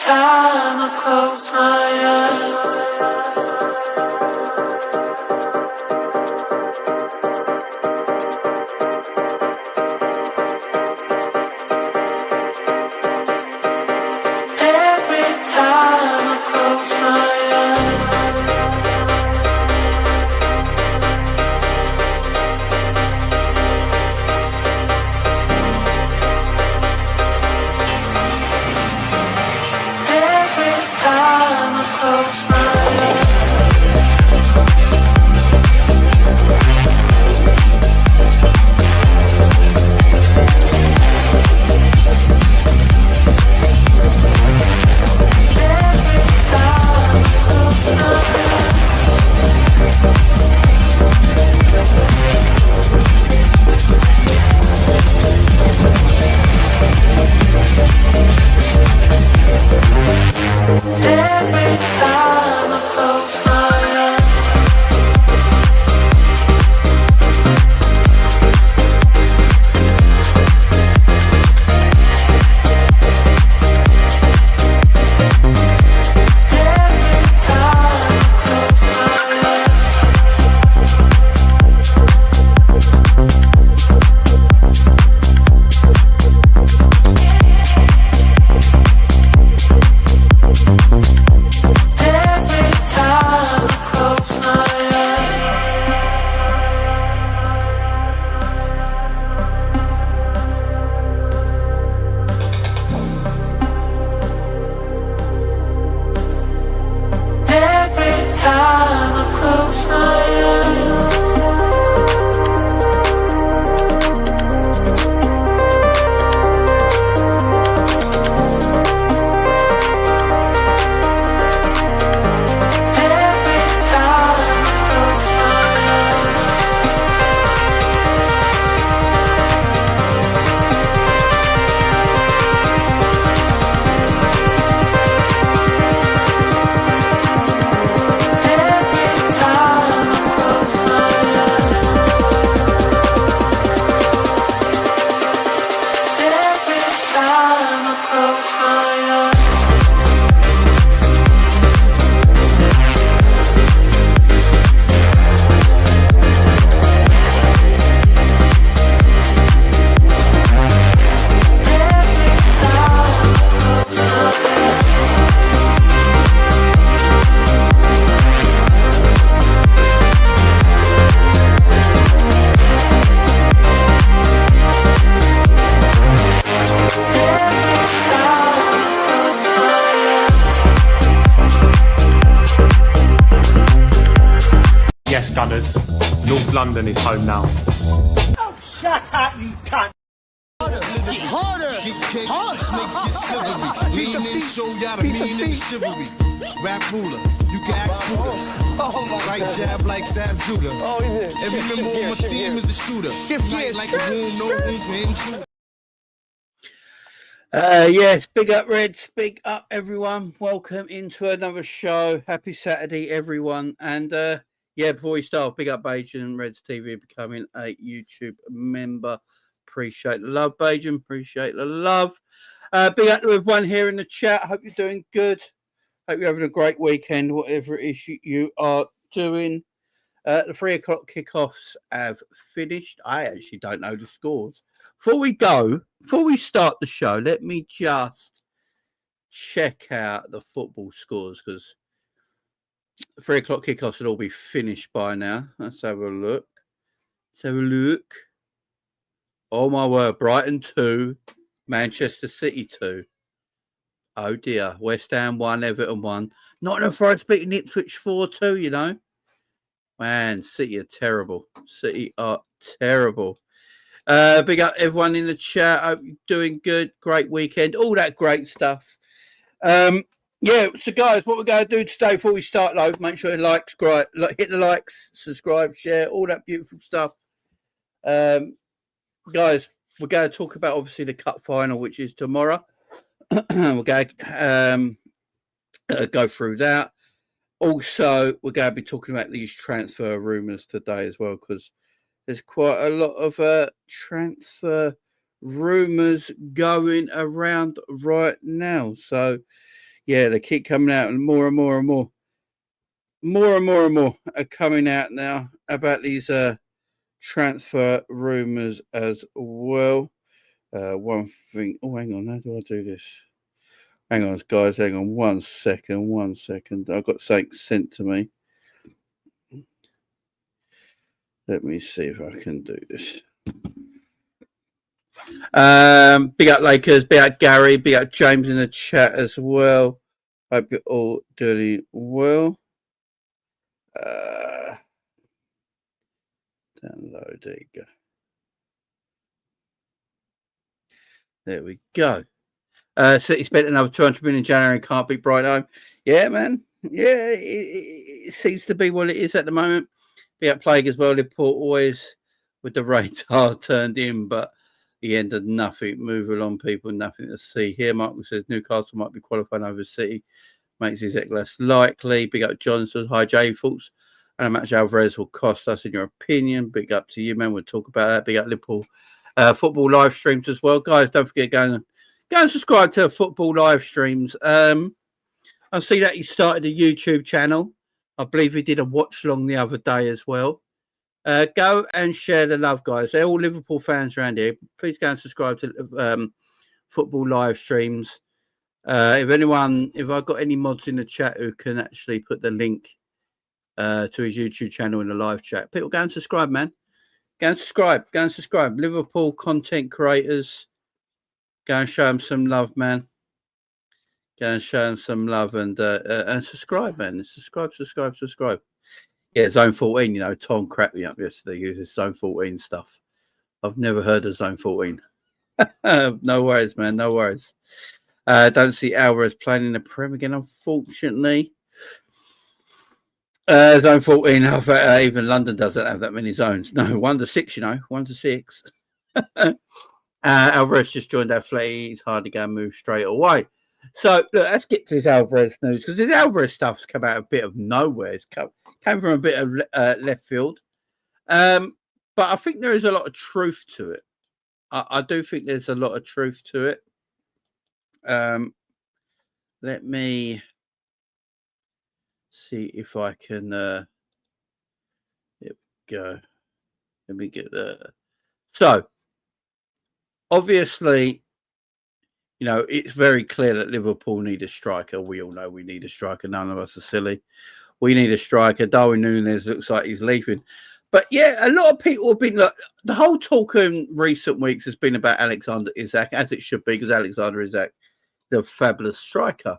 time I close my eyes. Gunners. North London is home now. Oh, shut up, you cunt! Harder! Get kicked, snakes get slithery. Lean in, show y'all the mean and the chivalry. Rap ruler, you can ask Buddha. Right jab like Sabzuga. Oh, is it? Every member on my team is a shooter. Tight like a room, no room for intruder. Yes, big up Reds, big up everyone. Welcome into another show. Happy Saturday, everyone. And before we start, big up Bajan and Reds TV becoming a YouTube member. Appreciate the love, Bajan. Appreciate the love. Big up to everyone here in the chat. Hope you're doing good. Hope you're having a great weekend, whatever it is you are doing. The 3 o'clock kickoffs have finished. I actually don't know the scores. Before we start the show, let me just check out the football scores because 3 o'clock kickoffs should all be finished by now. Let's have a look. Oh my word, Brighton 2, Manchester City 2. Oh dear, West Ham 1, Everton 1. Nottingham Forest beating Ipswich 4-2, you know. Man, City are terrible. Big up everyone in the chat. Hope you're doing good. Great weekend. All that great stuff. So guys, what we're going to do today before we start, make sure you hit the likes, subscribe, share, all that beautiful stuff. Guys, we're going to talk about, obviously, the cup final, which is tomorrow. We're going to go through that. Also, we're going to be talking about these transfer rumours today as well, because there's quite a lot of transfer rumours going around right now. So, yeah, they keep coming out, and more and more and more. More and more and more are coming out now about these transfer rumours as well. One thing. Oh, hang on. How do I do this? Hang on, guys. Hang on. 1 second. 1 second. I've got something sent to me. Let me see if I can do this. Big up Lakers. Big up Gary. Big up James in the chat as well. Hope you're all doing well. Download. There you go. There we go. City spent another 200 million in January and can't beat Brighton home. Yeah, man. Yeah, it seems to be what it is at the moment. Be at Plague as well. Liverpool always with the radar turned in, but the end of nothing. Move along, people. Nothing to see here. Michael says Newcastle might be qualifying over City. Makes Isak less likely. Big up Johnson. Hi, Jay. Thoughts? And how much Alvarez will cost us, in your opinion? Big up to you, man. We'll talk about that. Big up Liverpool football live streams as well, guys. Don't forget go and subscribe to football live streams. I see that he started a YouTube channel. I believe he did a watch long the other day as well. Go and share the love, guys. They're all Liverpool fans around here. Please go and subscribe to football live streams. If I've got any mods in the chat who can actually put the link to his YouTube channel in the live chat, people go and subscribe, man. Go and subscribe. Go and subscribe. Liverpool content creators. Go and show them some love, man. Go and show them some love and subscribe, man. Subscribe. Yeah, Zone 14, you know, Tom cracked me up yesterday using Zone 14 stuff. I've never heard of Zone 14. No worries, man. No worries. Don't see Álvarez playing in the Prem again, unfortunately. Zone 14, even London doesn't have that many zones. No, 1 to 6, you know, 1 to 6. Álvarez just joined our fleet. He's hardly going to move straight away. So, look, let's get to this Álvarez news, because this Álvarez stuff's come out a bit of nowhere. It's came from a bit of left field. But I think there is a lot of truth to it. I do think there's a lot of truth to it. Let me see if I can. Here we go. Let me get the. So, obviously, you know, it's very clear that Liverpool need a striker. We all know we need a striker. None of us are silly. We need a striker. Darwin Núñez looks like he's leaving. But yeah, a lot of people have been like, the whole talk in recent weeks has been about Alexander Isak, as it should be, because Alexander Isak is a fabulous striker.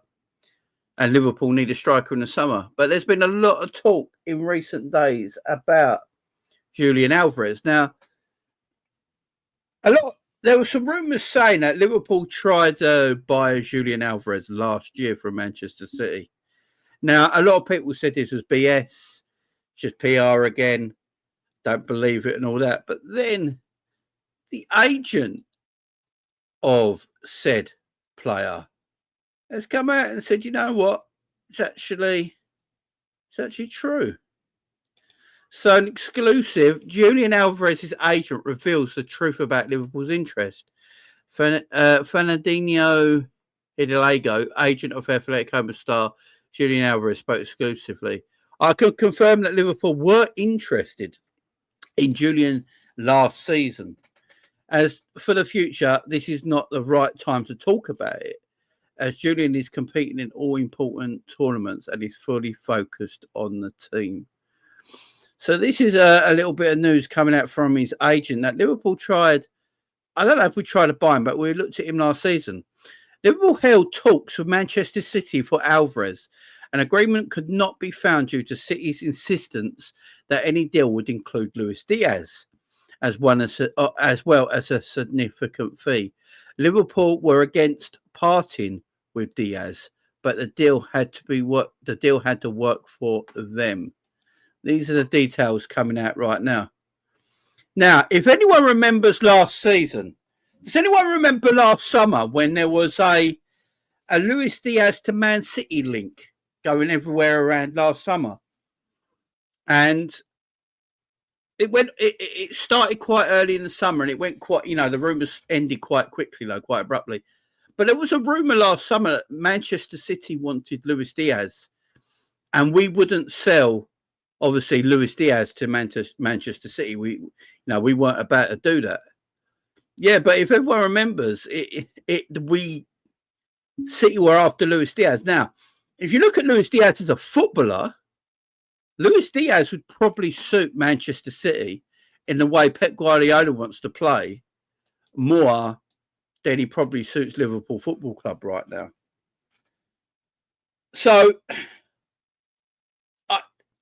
And Liverpool need a striker in the summer. But there's been a lot of talk in recent days about Julian Alvarez. Now, there were some rumours saying that Liverpool tried to buy Julian Alvarez last year from Manchester City. Now, a lot of people said this was BS, just PR again, don't believe it and all that. But then the agent of said player has come out and said, you know what, it's actually true. So an exclusive, Julian Alvarez's agent reveals the truth about Liverpool's interest. Fernando Hidalgo, agent of Atletico star Julian Alvarez, spoke exclusively. I can confirm that Liverpool were interested in Julian last season. As for the future, this is not the right time to talk about it, as Julian is competing in all important tournaments and is fully focused on the team. So this is a little bit of news coming out from his agent that Liverpool tried. I don't know if we tried to buy him, but we looked at him last season. Liverpool held talks with Manchester City for Álvarez. An agreement could not be found due to City's insistence that any deal would include Luis Diaz, as well as a significant fee. Liverpool were against parting with Diaz, but the deal had to work for them. These are the details coming out right now. Now, if anyone remembers last season, does anyone remember last summer when there was a Luis Diaz to Man City link going everywhere around last summer? And it started quite early in the summer and it went quite, you know, the rumours ended quite quickly, though, quite abruptly. But there was a rumour last summer that Manchester City wanted Luis Diaz, and we wouldn't sell, obviously, Luis Diaz to Manchester City. We weren't about to do that. Yeah, but if everyone remembers, City were after Luis Diaz. Now, if you look at Luis Diaz as a footballer, Luis Diaz would probably suit Manchester City in the way Pep Guardiola wants to play more than he probably suits Liverpool Football Club right now. So,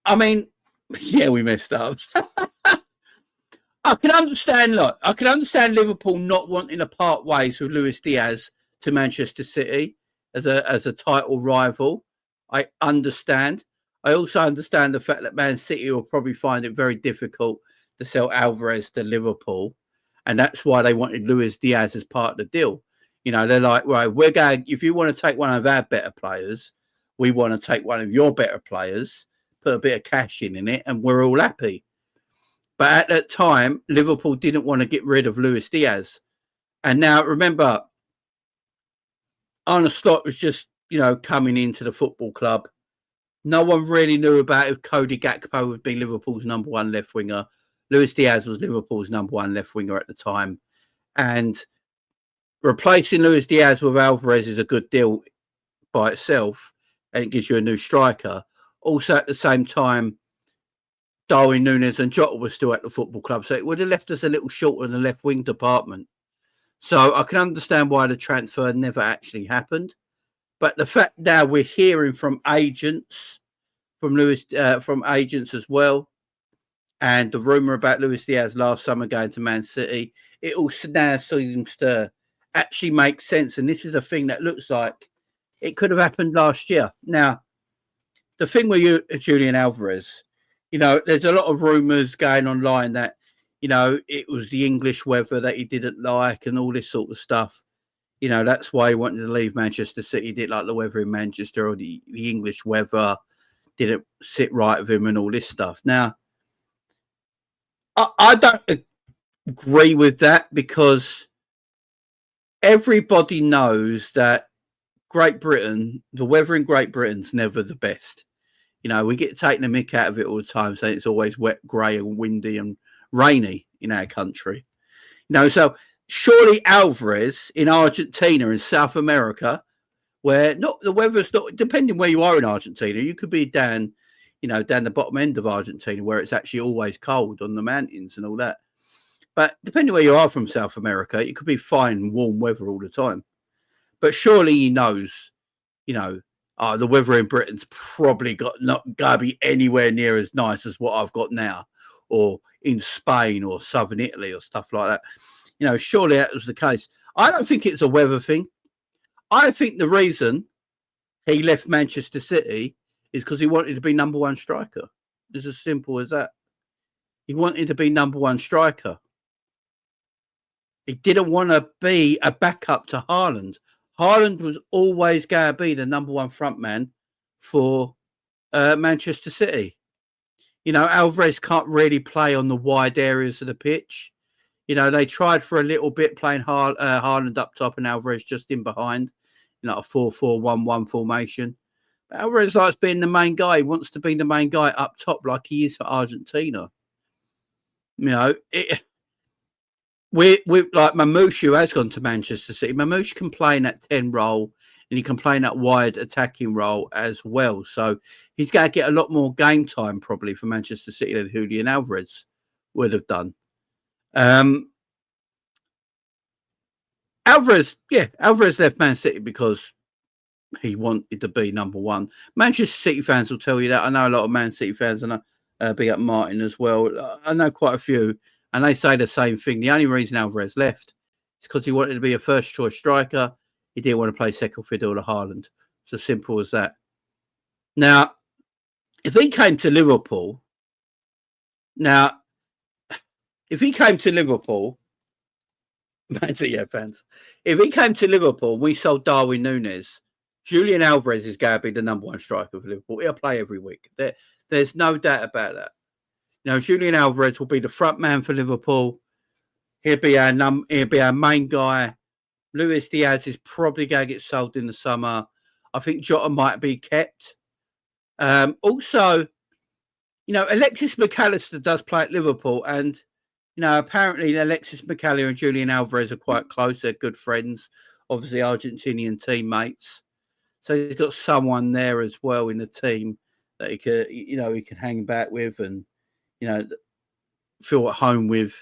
I mean, yeah, we messed up. I can understand Liverpool not wanting to part ways with Luis Diaz to Manchester City as a title rival. I understand. I also understand the fact that Man City will probably find it very difficult to sell Álvarez to Liverpool, and that's why they wanted Luis Diaz as part of the deal. You know, they're like, right, we're going. If you want to take one of our better players, we want to take one of your better players, put a bit of cash in it, and we're all happy. But at that time, Liverpool didn't want to get rid of Luis Diaz. And now, remember, Arne Slot was just, coming into the football club. No one really knew about if Cody Gakpo would be Liverpool's number one left winger. Luis Diaz was Liverpool's number one left winger at the time. And replacing Luis Diaz with Alvarez is a good deal by itself, and it gives you a new striker. Also, at the same time, Darwin Núñez and Jota were still at the football club, so it would have left us a little short in the left wing department. So I can understand why the transfer never actually happened. But the fact now we're hearing from agents, from agents as well, and the rumour about Luis Diaz last summer going to Man City, it all now seems to actually make sense. And this is a thing that looks like it could have happened last year. Now, the thing with you, Julian Alvarez, there's a lot of rumours going online that, it was the English weather that he didn't like and all this sort of stuff. That's why he wanted to leave Manchester City. He didn't like the weather in Manchester, or the English weather didn't sit right with him and all this stuff. Now, I don't agree with that, because everybody knows that Great Britain, the weather in Great Britain's never the best. We get taking the mick out of it all the time, saying it's always wet, grey and windy and rainy in our country. So surely Álvarez in Argentina, in South America, where the weather's not, depending where you are in Argentina, you could be down the bottom end of Argentina where it's actually always cold on the mountains and all that. But depending where you are from South America, it could be fine, warm weather all the time. But surely he knows, the weather in Britain's probably not going to be anywhere near as nice as what I've got now, or in Spain or southern Italy or stuff like that. Surely that was the case. I don't think it's a weather thing. I think the reason he left Manchester City is because he wanted to be number one striker. It's as simple as that. He wanted to be number one striker. He didn't want to be a backup to Haaland. Haaland was always going to be the number one front man for Manchester City. Alvarez can't really play on the wide areas of the pitch. They tried for a little bit playing Haaland up top and Alvarez just in behind, a 4-4-1-1 formation. But Alvarez likes being the main guy. He wants to be the main guy up top like he is for Argentina. We like Mamouche, who has gone to Manchester City. Mamouche can play in that 10 role, and he can play in that wide attacking role as well. So he's going to get a lot more game time probably for Manchester City than Julian Alvarez would have done. Alvarez left Man City because he wanted to be number one. Manchester City fans will tell you that. I know a lot of Man City fans, and I big up Martin as well. I know quite a few, and they say the same thing. The only reason Alvarez left is because he wanted to be a first choice striker. He didn't want to play second fiddle to Haaland. It's as simple as that. Now, if he came to Liverpool, Man City fans, if he came to Liverpool, we sold Darwin Núñez, Julian Alvarez is going to be the number one striker for Liverpool. He'll play every week. There's no doubt about that. Julian Alvarez will be the front man for Liverpool. He'll be our main guy, Luis Diaz is probably going to get sold in the summer. I think Jota might be kept. Also, Alexis McAllister does play at Liverpool, and apparently Alexis McAllister and Julian Alvarez are quite close. They're good friends, obviously Argentinian teammates. So he's got someone there as well in the team that he can hang back with and feel at home with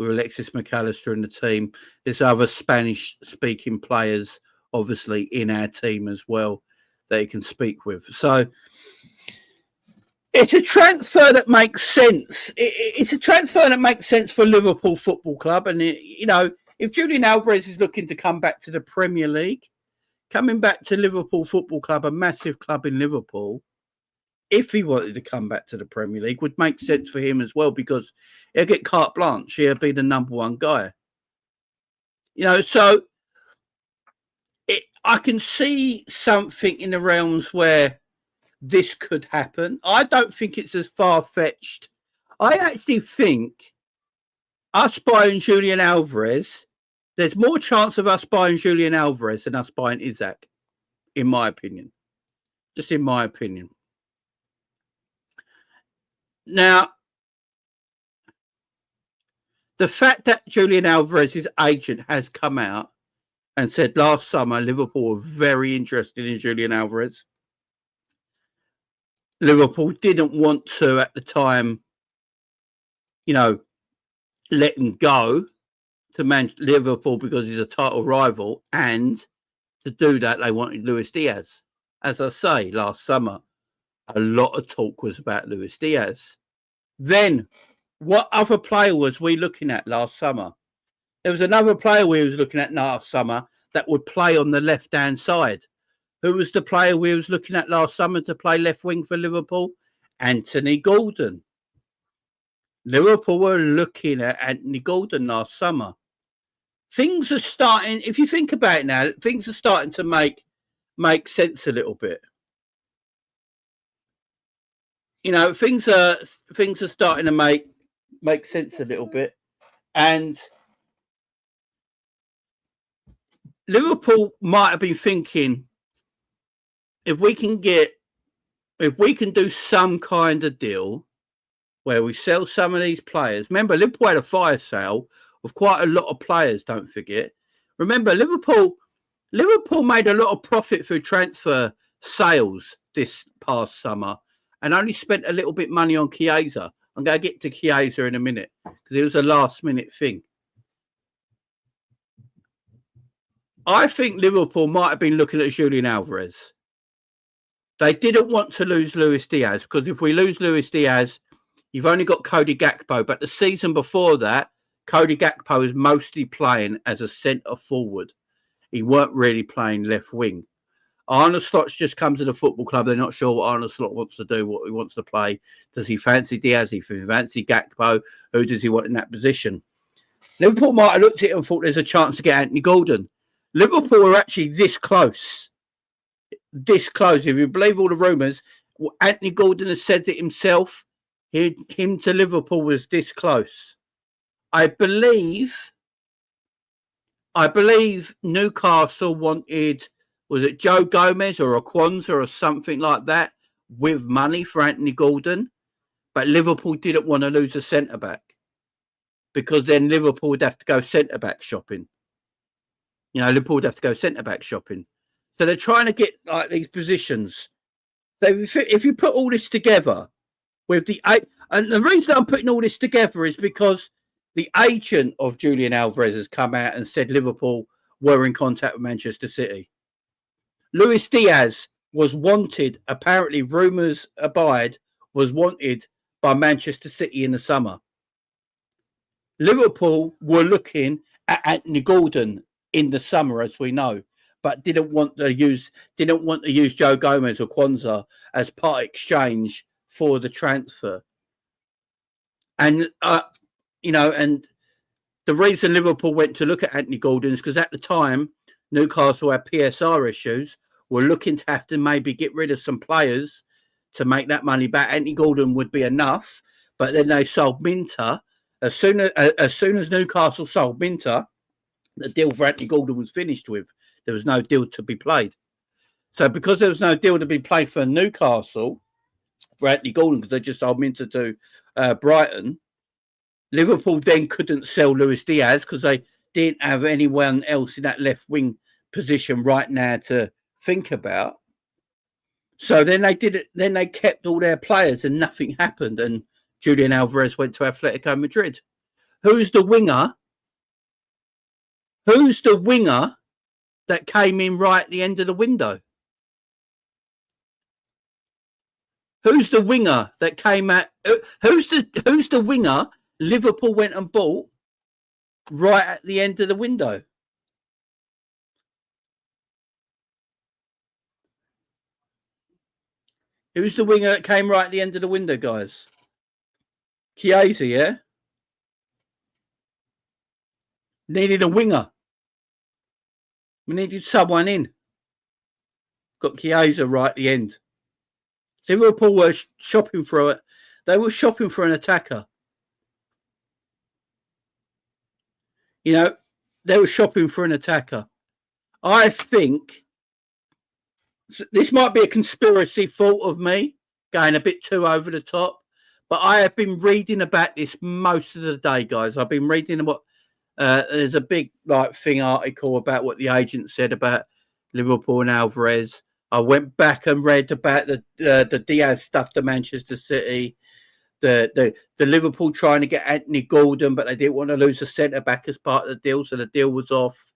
Alexis McAllister and the team. There's other Spanish-speaking players, obviously, in our team as well that he can speak with. So it's a transfer that makes sense. It's a transfer that makes sense for Liverpool Football Club. And, if Julian Alvarez is looking to come back to the Premier League, coming back to Liverpool Football Club, a massive club in Liverpool, if he wanted to come back to the Premier League, would make sense for him as well, because he'll get carte blanche. He'll be the number one guy. So I can see something in the realms where this could happen. I don't think it's as far-fetched. I actually think us buying Julian Alvarez, there's more chance of us buying Julian Alvarez than us buying Isak, in my opinion. Just in my opinion. Now, the fact that Julian Alvarez's agent has come out and said last summer Liverpool were very interested in Julian Alvarez. Liverpool didn't want to, at the time, let him go to Liverpool because he's a title rival, and to do that, they wanted Luis Diaz. As I say, last summer, a lot of talk was about Luis Diaz. Then, what other player was we looking at last summer? There was another player we was looking at last summer that would play on the left-hand side. Who was the player we was looking at last summer to play left wing for Liverpool? Anthony Gordon. Liverpool were looking at Anthony Gordon last summer. Things are starting, if you think about it now, things are starting to make sense a little bit. Things are starting to make sense a little bit. And Liverpool might have been thinking, if we can do some kind of deal where we sell some of these players. Remember, Liverpool had a fire sale of quite a lot of players, don't forget. Remember, Liverpool made a lot of profit through transfer sales this past summer and only spent a little bit money on Chiesa. I'm going to get to Chiesa in a minute because it was a last-minute thing. I think Liverpool might have been looking at Julian Alvarez. They didn't want to lose Luis Diaz because if we lose Luis Diaz, you've only got Cody Gakpo. But the season before that, Cody Gakpo was mostly playing as a centre forward. He weren't really playing left wing. Arne Slot's just come to the football club. They're not sure what Arne Slot wants to do, what he wants to play. Does he fancy Diaz? Does he fancy Gakpo? Who does he want in that position? Liverpool might have looked at it and thought there's a chance to get Anthony Gordon. Liverpool were actually this close. This close. If you believe all the rumours, Anthony Gordon has said it himself. Him to Liverpool was this close. I believe Newcastle wanted, was it Joe Gomez or a Kwanzaa or something like that, with money for Anthony Gordon. But Liverpool didn't want to lose a centre-back because then Liverpool would have to go centre-back shopping. Liverpool would have to go centre-back shopping. So they're trying to get like these positions. So if you put all this together with and the reason I'm putting all this together is because the agent of Julian Alvarez has come out and said Liverpool were in contact with Manchester City. Luis Diaz was wanted, apparently rumours abide, was wanted by Manchester City in the summer. Liverpool were looking at Anthony Gordon in the summer, as we know, but didn't want to use Joe Gomez or Kwanzaa as part exchange for the transfer. And and the reason Liverpool went to look at Anthony Gordon is because at the time Newcastle had PSR issues, were looking to have to maybe get rid of some players to make that money back. Anthony Gordon would be enough, but then they sold Minter. As soon as Newcastle sold Minter, the deal for Anthony Gordon was finished with. There was no deal to be played. So because there was no deal to be played for Newcastle, for Anthony Gordon, because they just sold Minter to Brighton, Liverpool then couldn't sell Luis Diaz because they didn't have anyone else in that left wing position right now to think about. So then they did it. Then they kept all their players, and nothing happened. And Julian Alvarez went to Atletico Madrid. Who's the winger? Who's the winger that came in right at the end of the window? Who's the winger that came at? Who's the winger Liverpool went and bought right at the end of the window? Who's the winger that came right at the end of the window, guys? Chiesa, yeah? Needed a winger. We needed someone in. Got Chiesa right at the end. Liverpool were shopping for it. They were shopping for an attacker. You know, they were shopping for an attacker. I think this might be a conspiracy thought of me, going a bit too over the top, but I have been reading about this most of the day, guys. I've been reading about, there's a big article about what the agent said about Liverpool and Alvarez. I went back and read about the Diaz stuff to Manchester City, the Liverpool trying to get Anthony Gordon, but they didn't want to lose a centre-back as part of the deal, so the deal was off.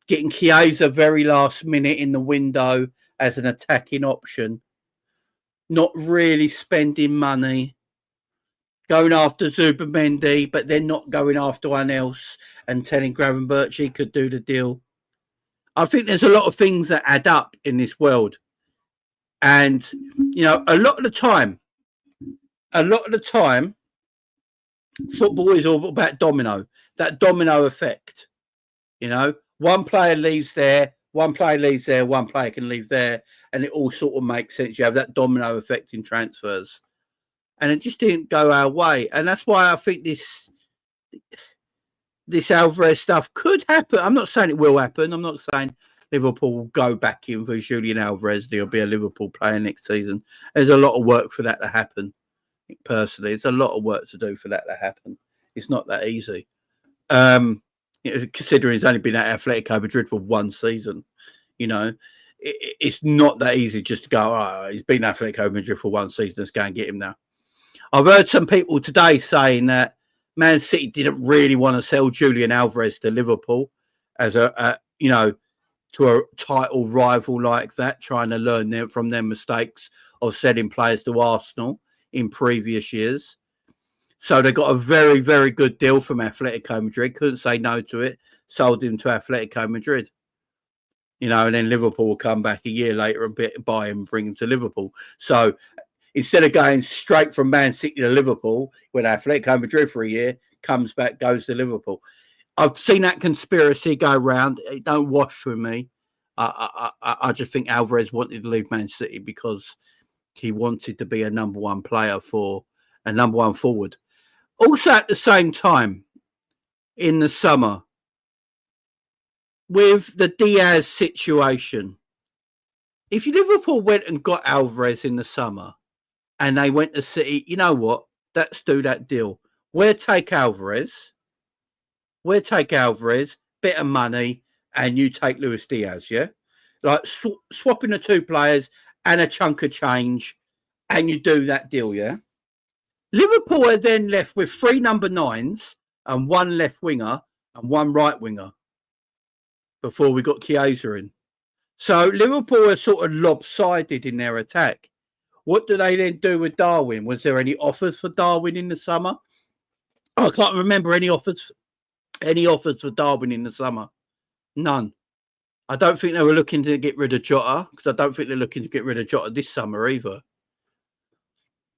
Getting Chiesa very last minute in the window as an attacking option. Not really spending money. Going after Zubimendi, but then not going after one else and telling Gravenberch he could do the deal. I think there's a lot of things that add up in this world. And, you know, a lot of the time, football is all about domino. That domino effect. You know, one player leaves there, one player leaves there, one player can leave there, and it all sort of makes sense. You have that domino effect in transfers. And it just didn't go our way. And that's why I think this Alvarez stuff could happen. I'm not saying it will happen. I'm not saying Liverpool will go back in for Julian Alvarez. There'll be a Liverpool player next season. There's a lot of work for that to happen. Personally, it's a lot of work to do for that to happen. It's not that easy. Considering he's only been at Atletico Madrid for one season, you know, it's not that easy just to go, oh, he's been at Atletico Madrid for one season, let's go and get him now. I've heard some people today saying that Man City didn't really want to sell Julian Alvarez to Liverpool as to a title rival like that, trying to learn from their mistakes of selling players to Arsenal in previous years. So they got a very, very good deal from Atletico Madrid. Couldn't say no to it. Sold him to Atletico Madrid. You know, and then Liverpool will come back a year later and buy him and bring him to Liverpool. So instead of going straight from Man City to Liverpool, when Atletico Madrid for a year, comes back, goes to Liverpool. I've seen that conspiracy go round. It don't wash with me. I just think Alvarez wanted to leave Man City because he wanted to be a number one player for a number one forward. Also, at the same time, in the summer, with the Diaz situation, if Liverpool went and got Alvarez in the summer and they went to City, you know what? Let's do that deal. We'll take Alvarez, bit of money, and you take Luis Diaz, yeah? Like swapping the two players and a chunk of change, and you do that deal, yeah? Liverpool are then left with 3 number 9s and 1 left winger and 1 right winger before we got Chiesa in. So Liverpool are sort of lopsided in their attack. What do they then do with Darwin? Was there any offers for Darwin in the summer? I can't remember any offers for Darwin in the summer. None. I don't think they were looking to get rid of Jota, because I don't think they're looking to get rid of Jota this summer either.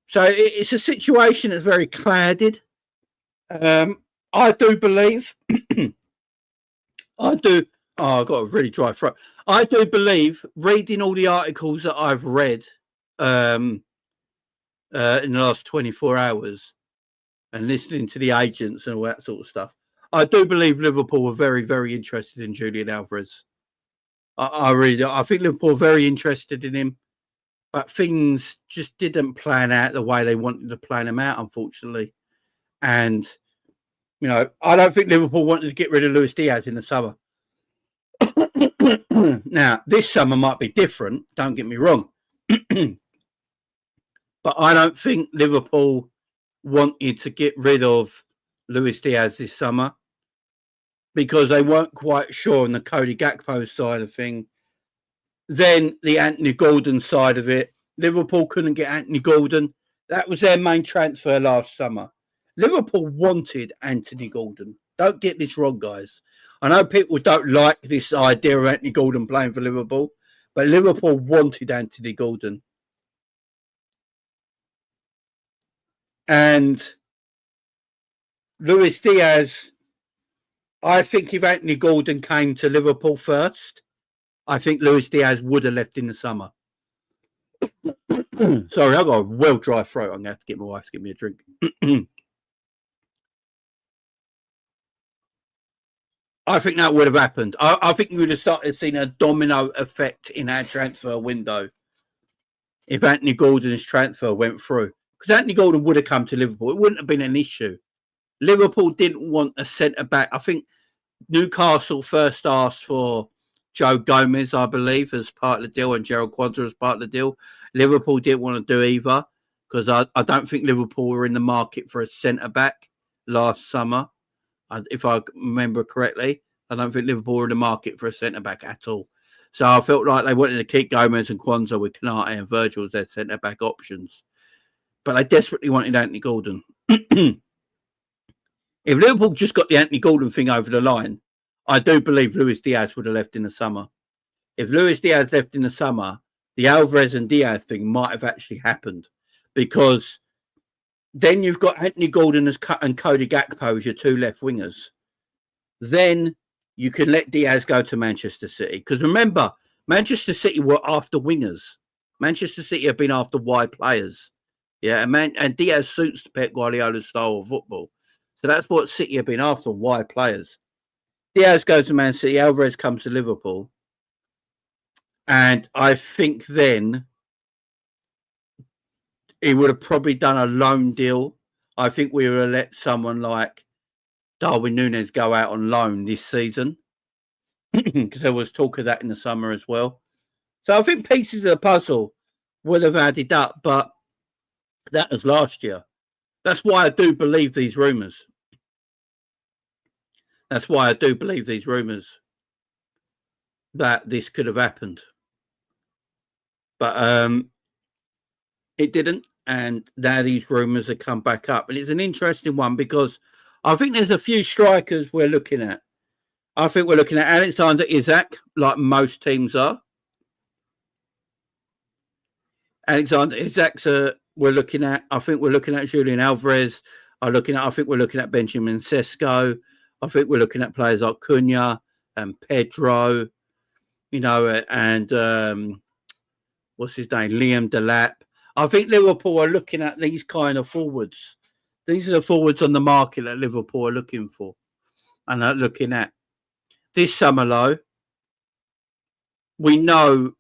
So it's a situation that's very clouded. I do believe, I've got a really dry throat. I do believe, reading all the articles that I've read in the last 24 hours and listening to the agents and all that sort of stuff, I do believe Liverpool were very, very interested in Julian Alvarez. I really do. I think Liverpool were very interested in him, but things just didn't plan out the way they wanted to plan them out, unfortunately. And, you know, I don't think Liverpool wanted to get rid of Luis Diaz in the summer. Now, this summer might be different, don't get me wrong. But I don't think Liverpool wanted to get rid of Luis Diaz this summer because they weren't quite sure on the Cody Gakpo side of thing. Then the Anthony Gordon side of it, Liverpool couldn't get Anthony Gordon. That was their main transfer last summer. Liverpool wanted Anthony Gordon. Don't get this wrong, guys. I know people don't like this idea of Anthony Gordon playing for Liverpool, but Liverpool wanted Anthony Gordon. And Luis Diaz, I think if Anthony Gordon came to Liverpool first, I think Luis Diaz would have left in the summer. Sorry, I've got a well dry throat. I'm going to have to get my wife to give me a drink. I think that would have happened. I think you would have started seeing a domino effect in our transfer window if Anthony Gordon's transfer went through. Because Anthony Gordon would have come to Liverpool. It wouldn't have been an issue. Liverpool didn't want a centre-back. I think Newcastle first asked for Joe Gomez, I believe, as part of the deal, and Gerald Quansah as part of the deal. Liverpool didn't want to do either because I don't think Liverpool were in the market for a centre-back last summer. If I remember correctly, I don't think Liverpool were in the market for a centre-back at all. So I felt like they wanted to keep Gomez and Quansah with Canate and Virgil as their centre-back options. But they desperately wanted Anthony Gordon. If Liverpool just got the Anthony Gordon thing over the line, I do believe Luis Diaz would have left in the summer. If Luis Diaz left in the summer, the Alvarez and Diaz thing might have actually happened because then you've got Anthony Gordon and Cody Gakpo as your two left wingers. Then you can let Diaz go to Manchester City. Because remember, Manchester City were after wingers. Manchester City have been after wide players. Yeah, and Diaz suits Pep Guardiola's style of football. So that's what City have been after, wide players. Diaz goes to Man City, Alvarez comes to Liverpool. And I think then he would have probably done a loan deal. I think we would have let someone like Darwin Núñez go out on loan this season because there was talk of that in the summer as well. So I think pieces of the puzzle would have added up, but that was last year. That's why I do believe these rumours. That's why I do believe these rumours that this could have happened. But it didn't. And now these rumours have come back up. And it's an interesting one because I think there's a few strikers we're looking at. I think we're looking at Alexander Isak, like most teams are. Alexander Isak's we're looking at. I think we're looking at Julian Alvarez. I think we're looking at Benjamin Sesko. I think we're looking at players like Cunha and Pedro, you know, and what's his name? Liam Delap. I think Liverpool are looking at these kind of forwards. These are the forwards on the market that Liverpool are looking for and are looking at. This summer, though, we know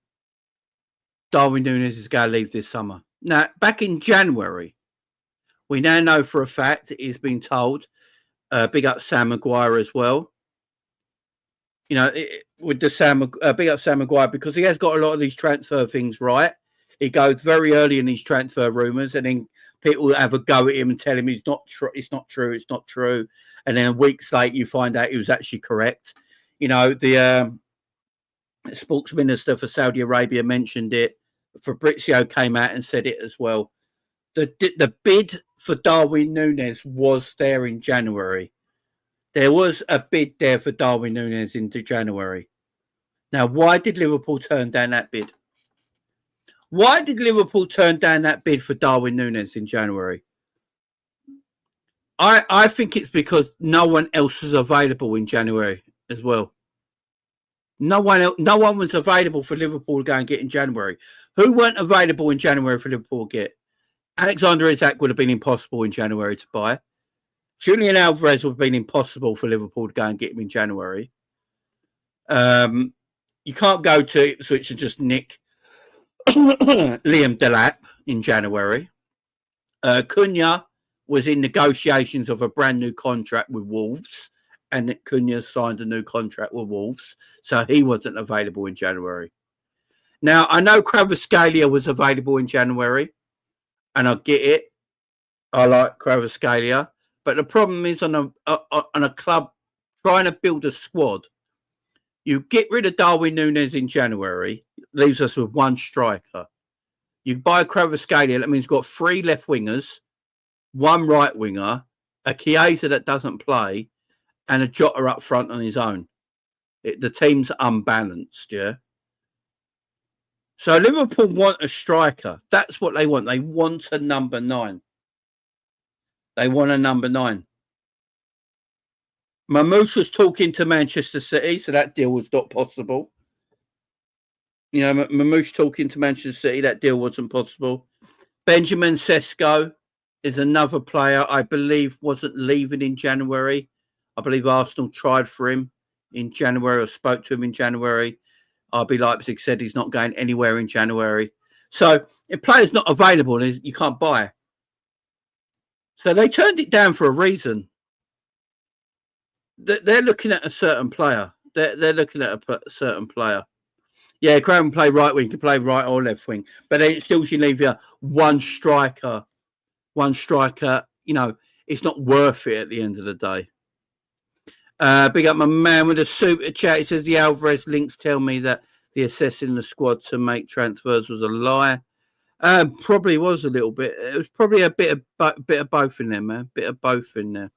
Darwin Núñez is going to leave this summer. Now, back in January, we now know for a fact he's been told, big up Sam Maguire as well. You know, with the big up Sam Maguire because he has got a lot of these transfer things right. He goes very early in these transfer rumours and then people have a go at him and tell him it's not true. And then weeks later you find out he was actually correct. You know, the sports minister for Saudi Arabia mentioned it. Fabrizio came out and said it as well. The bid for Darwin Núñez was there in January. There was a bid there for Darwin Núñez into January. Now, why did Liverpool turn down that bid? Why did Liverpool turn down that bid for Darwin Núñez in January? I think it's because no one else was available in January as well. No one was available for Liverpool to go and get in January. Who weren't available in January for Liverpool to get? Alexander Isak would have been impossible in January to buy. Julian Alvarez would have been impossible for Liverpool to go and get him in January. You can't go to Ipswich and just nick Liam Delap in January. Cunha was in negotiations of a brand new contract with Wolves, and Cunha signed a new contract with Wolves, so he wasn't available in January. Now, I know Kvaratskhelia was available in January, and I get it. I like Kvaratskhelia, but the problem is on a club trying to build a squad, you get rid of Darwin Núñez in January, leaves us with one striker. You buy Kvaratskhelia, that means you've got 3 left wingers, 1 right winger, a Chiesa that doesn't play, and a Jota up front on his own. The team's unbalanced, yeah? So Liverpool want a striker. That's what they want. They want a number 9. They want a number 9. Mamouche was talking to Manchester City, so that deal was not possible. You know, Mamouche talking to Manchester City, that deal wasn't possible. Benjamin Sesko is another player I believe wasn't leaving in January. I believe Arsenal tried for him in January or spoke to him in January. RB Leipzig said he's not going anywhere in January. So if players not available, you can't buy. So they turned it down for a reason. They're looking at a certain player. They're looking at a certain player. Yeah, Graham can play right wing, can play right or left wing, but then it still should leave you one striker. One striker, you know, it's not worth it at the end of the day. Big up my man with a super chat. He says the Alvarez links tell me that the assessing the squad to make transfers was a lie. Probably was a little bit. It was probably a bit of both in there, man. Bit of both in there.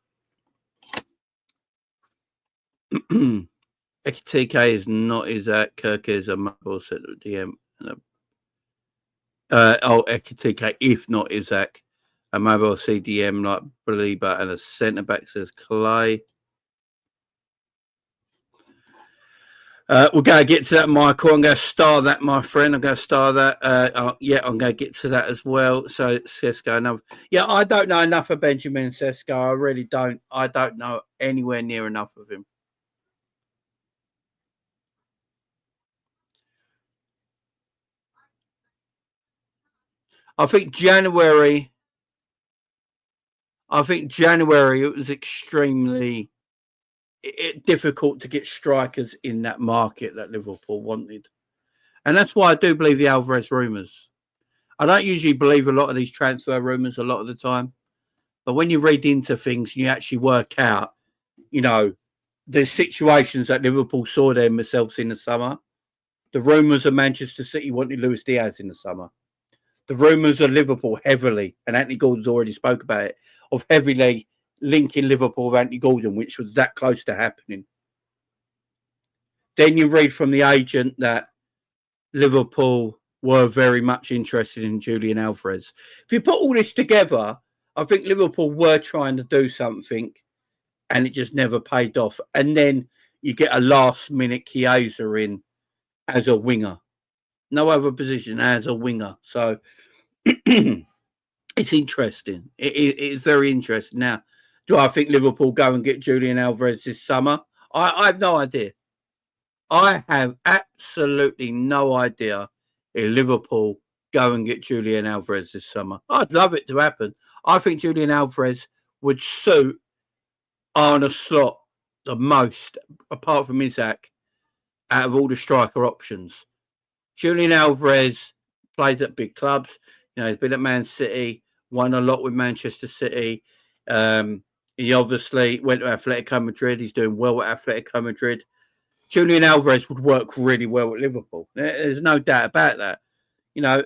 TK is not Isak. Kirk is a mobile set of DM. TK, if not Isak, a mobile CDM like Belieber and a centre back, says Clay. We're going to get to that, Michael. I'm going to star that, my friend. I'm going to star that. Yeah, I'm going to get to that as well. So, Sesko. Yeah, I don't know enough of Benjamin Sesko. I really don't. I don't know anywhere near enough of him. I think January, it was extremely difficult to get strikers in that market that Liverpool wanted. And that's why I do believe the Alvarez rumours. I don't usually believe a lot of these transfer rumours a lot of the time. But when you read into things, you actually work out, you know, the situations that Liverpool saw themselves in the summer. The rumours of Manchester City wanted Luis Diaz in the summer. The rumours of Liverpool heavily, and Anthony Gordon's already spoke about it, of heavily linking Liverpool with Anthony Gordon, which was that close to happening. Then you read from the agent that Liverpool were very much interested in Julian Alvarez. If you put all this together, I think Liverpool were trying to do something and it just never paid off. And then you get a last-minute Chiesa in as a winger. No other position as a winger. So it's interesting. It is very interesting. Now, do I think Liverpool go and get Julian Alvarez this summer? I have no idea. I have absolutely no idea if Liverpool go and get Julian Alvarez this summer. I'd love it to happen. I think Julian Alvarez would suit Arne Slot the most, apart from Isak, out of all the striker options. Julian Alvarez plays at big clubs. You know, he's been at Man City, won a lot with Manchester City. He obviously went to Atletico Madrid. He's doing well at Atletico Madrid. Julian Alvarez would work really well at Liverpool. There's no doubt about that. You know,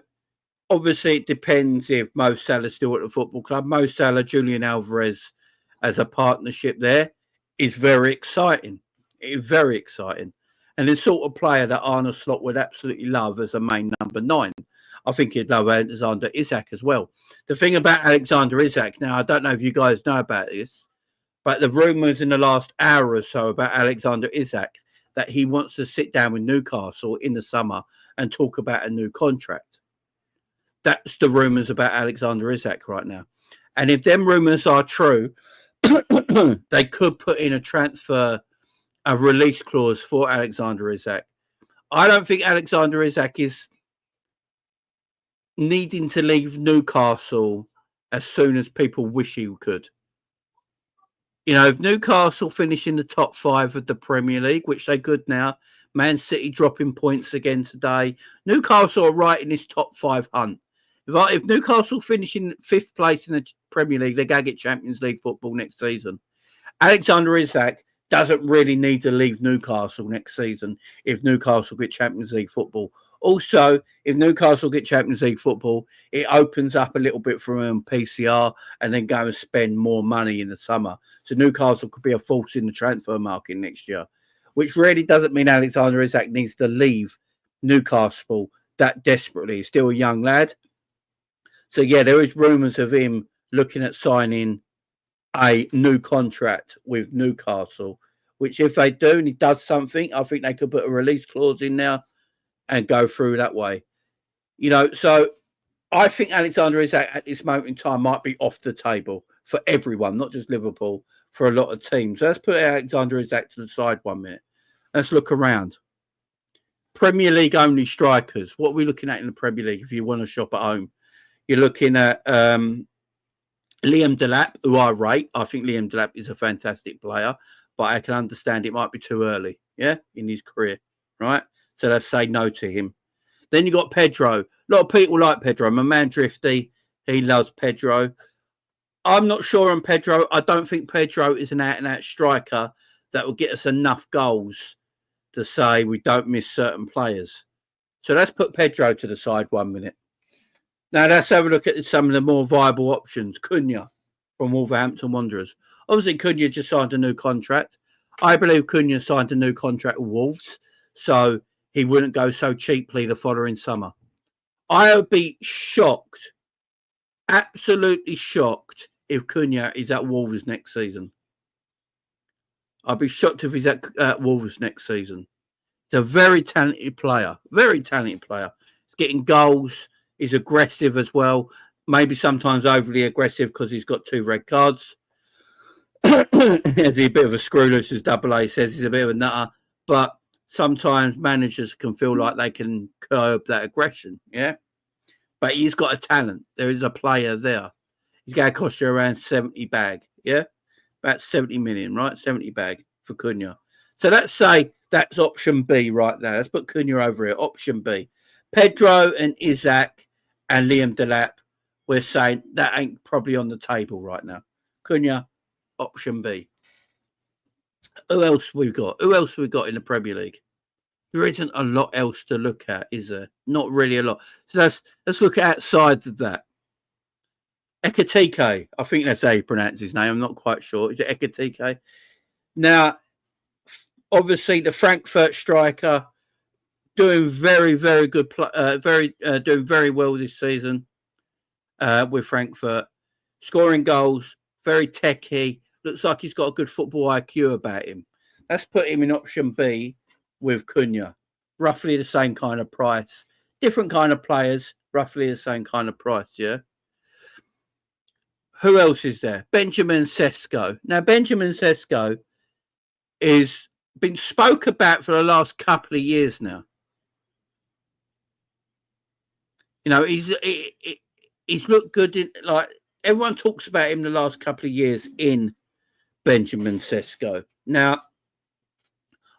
obviously it depends if Mo Salah's still at the football club. Mo Salah, Julian Alvarez as a partnership there is very exciting. It is very exciting. And the sort of player that Arne Slot would absolutely love as a main number 9. I think he'd love Alexander Isak as well. The thing about Alexander Isak, now, I don't know if you guys know about this, but the rumours in the last hour or so about Alexander Isak, that he wants to sit down with Newcastle in the summer and talk about a new contract. That's the rumours about Alexander Isak right now. And if them rumours are true, they could put in a release clause for Alexander Isak. I don't think Alexander Isak is needing to leave Newcastle as soon as people wish he could. You know, if Newcastle finish in the top 5 of the Premier League, which they could now, Man City dropping points again today, Newcastle are right in this top 5 hunt. If Newcastle finish in 5th place in the Premier League, they're going to get Champions League football next season. Alexander Isak doesn't really need to leave Newcastle next season if Newcastle get Champions League football. Also, if Newcastle get Champions League football, it opens up a little bit for them PCR and then go and spend more money in the summer. So Newcastle could be a force in the transfer market next year, which really doesn't mean Alexander Isak needs to leave Newcastle that desperately. He's still a young lad. So, yeah, there is rumours of him looking at signing a new contract with Newcastle, which if they do and he does something, I think they could put a release clause in there and go through that way. You know, so I think Alexander Isak at this moment in time might be off the table for everyone, not just Liverpool, for a lot of teams. So let's put Alexander Isak to the side 1 minute. Let's look around. Premier League only strikers. What are we looking at in the Premier League if you want to shop at home? You're looking at Liam Delap, who I rate. I think Liam Delap is a fantastic player, but I can understand it might be too early, in his career, right? So let's say no to him. Then you got Pedro. A lot of people like Pedro. My man Drifty, he loves Pedro. I'm not sure on Pedro. I don't think Pedro is an out-and-out striker that will get us enough goals to say we don't miss certain players. So let's put Pedro to the side 1 minute. Now, let's have a look at some of the more viable options. Cunha from Wolverhampton Wanderers. Obviously, Cunha just signed a new contract. I believe Cunha signed a new contract with Wolves, so he wouldn't go so cheaply the following summer. I would be shocked, absolutely shocked, if Cunha is at Wolves next season. I'd be shocked if he's at Wolves next season. He's a very talented player. He's getting goals. He's aggressive as well. Maybe sometimes overly aggressive because he's got 2 red cards. He's a bit of a screw loose, as Double A says. He's a bit of a nutter. But sometimes managers can feel like they can curb that aggression, But he's got a talent. There is a player there. He's going to cost you around 70 bag, About 70 million, right? 70 bag for Cunha. So let's say that's option B right there. Let's put Cunha over here. Option B. Pedro and Isak and Liam Delap, we're saying that ain't probably on the table right now. Cunha, option B. Who else we got? Who else we got in the Premier League? There isn't a lot else to look at, is there? Not really a lot. So let's look outside of that. Ekitike, I think that's how you pronounce his name. I'm not quite sure. Is it Ekitike? Now, obviously, the Frankfurt striker doing very, very good. Doing very well this season with Frankfurt, scoring goals, very techy. Looks like he's got a good football IQ about him. Let's put him in option B with Cunha. Roughly the same kind of price. Different kind of players, roughly the same kind of price, Who else is there? Benjamin Sesko. Now, Benjamin Sesko is been spoke about for the last couple of years now. You know, he's looked good in, like, everyone talks about him the last couple of years in Benjamin Sesko. Now,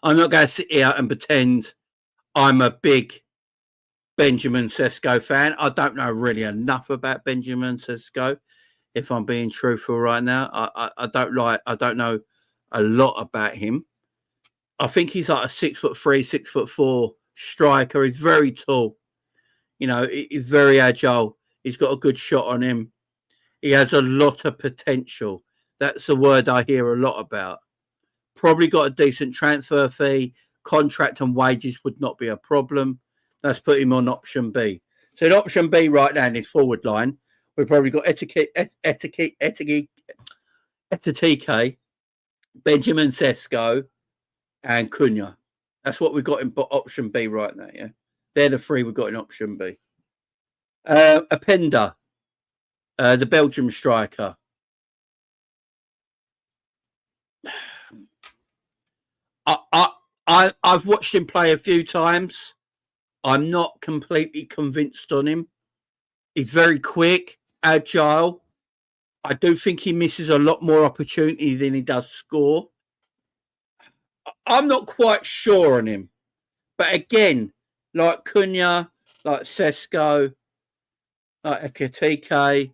I'm not going to sit here and pretend I'm a big Benjamin Sesko fan. I don't know really enough about Benjamin Sesko, if I'm being truthful right now. I don't know a lot about him. I think he's like a 6'3", 6'4" striker. He's very tall. You know, he's very agile. He's got a good shot on him. He has a lot of potential. That's the word I hear a lot about. Probably got a decent transfer fee. Contract and wages would not be a problem. Let's put him on option B. So in option B right now in his forward line, we've probably got Ekitike, Benjamin Sesko, and Cunha. That's what we've got in option B right now, They're the 3 we've got in option B. Openda, the Belgium striker. I've watched him play a few times. I'm not completely convinced on him. He's very quick, agile. I do think he misses a lot more opportunity than he does score. I'm not quite sure on him. But again, like Cunha, like Sesko, like Ekitike,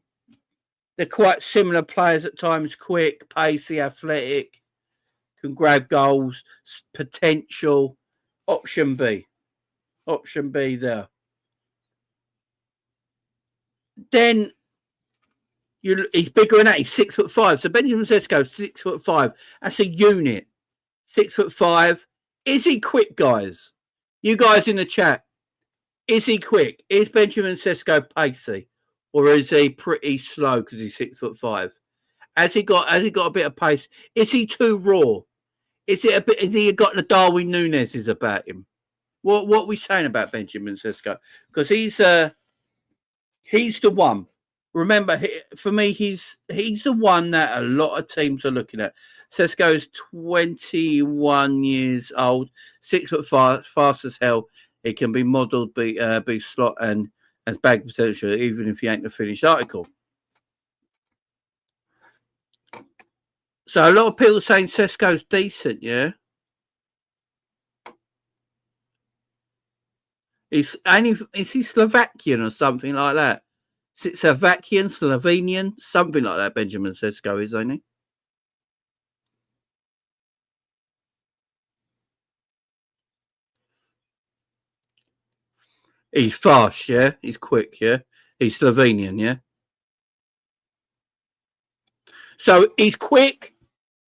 they're quite similar players at times, quick, pacey, athletic, can grab goals, potential. Option B. Option B there. Then he's bigger than that. He's 6'5". So Benjamin Sesko, 6'5". That's a unit. 6'5". Is he quick, guys? You guys in the chat. Is he quick? Is Benjamin Sesko pacey? Or is he pretty slow because he's 6'5"? Has he got a bit of pace? Is he too raw? Is he got the Darwin Núñez's about him? What are we saying about Benjamin Sesko? Because he's the one. Remember, for me, he's the one that a lot of teams are looking at. Sesko's 21 years old, 6'5", fast as hell. He can be modelled, be slot and has bag potential, even if he ain't the finished article. So a lot of people saying Sesko's decent, yeah. Is he Slovakian or something like that? Is it Slovakian, Slovenian, something like that? Benjamin Sesko is, ain't he? He's fast, yeah. He's quick, yeah. He's Slovenian, yeah. So he's quick,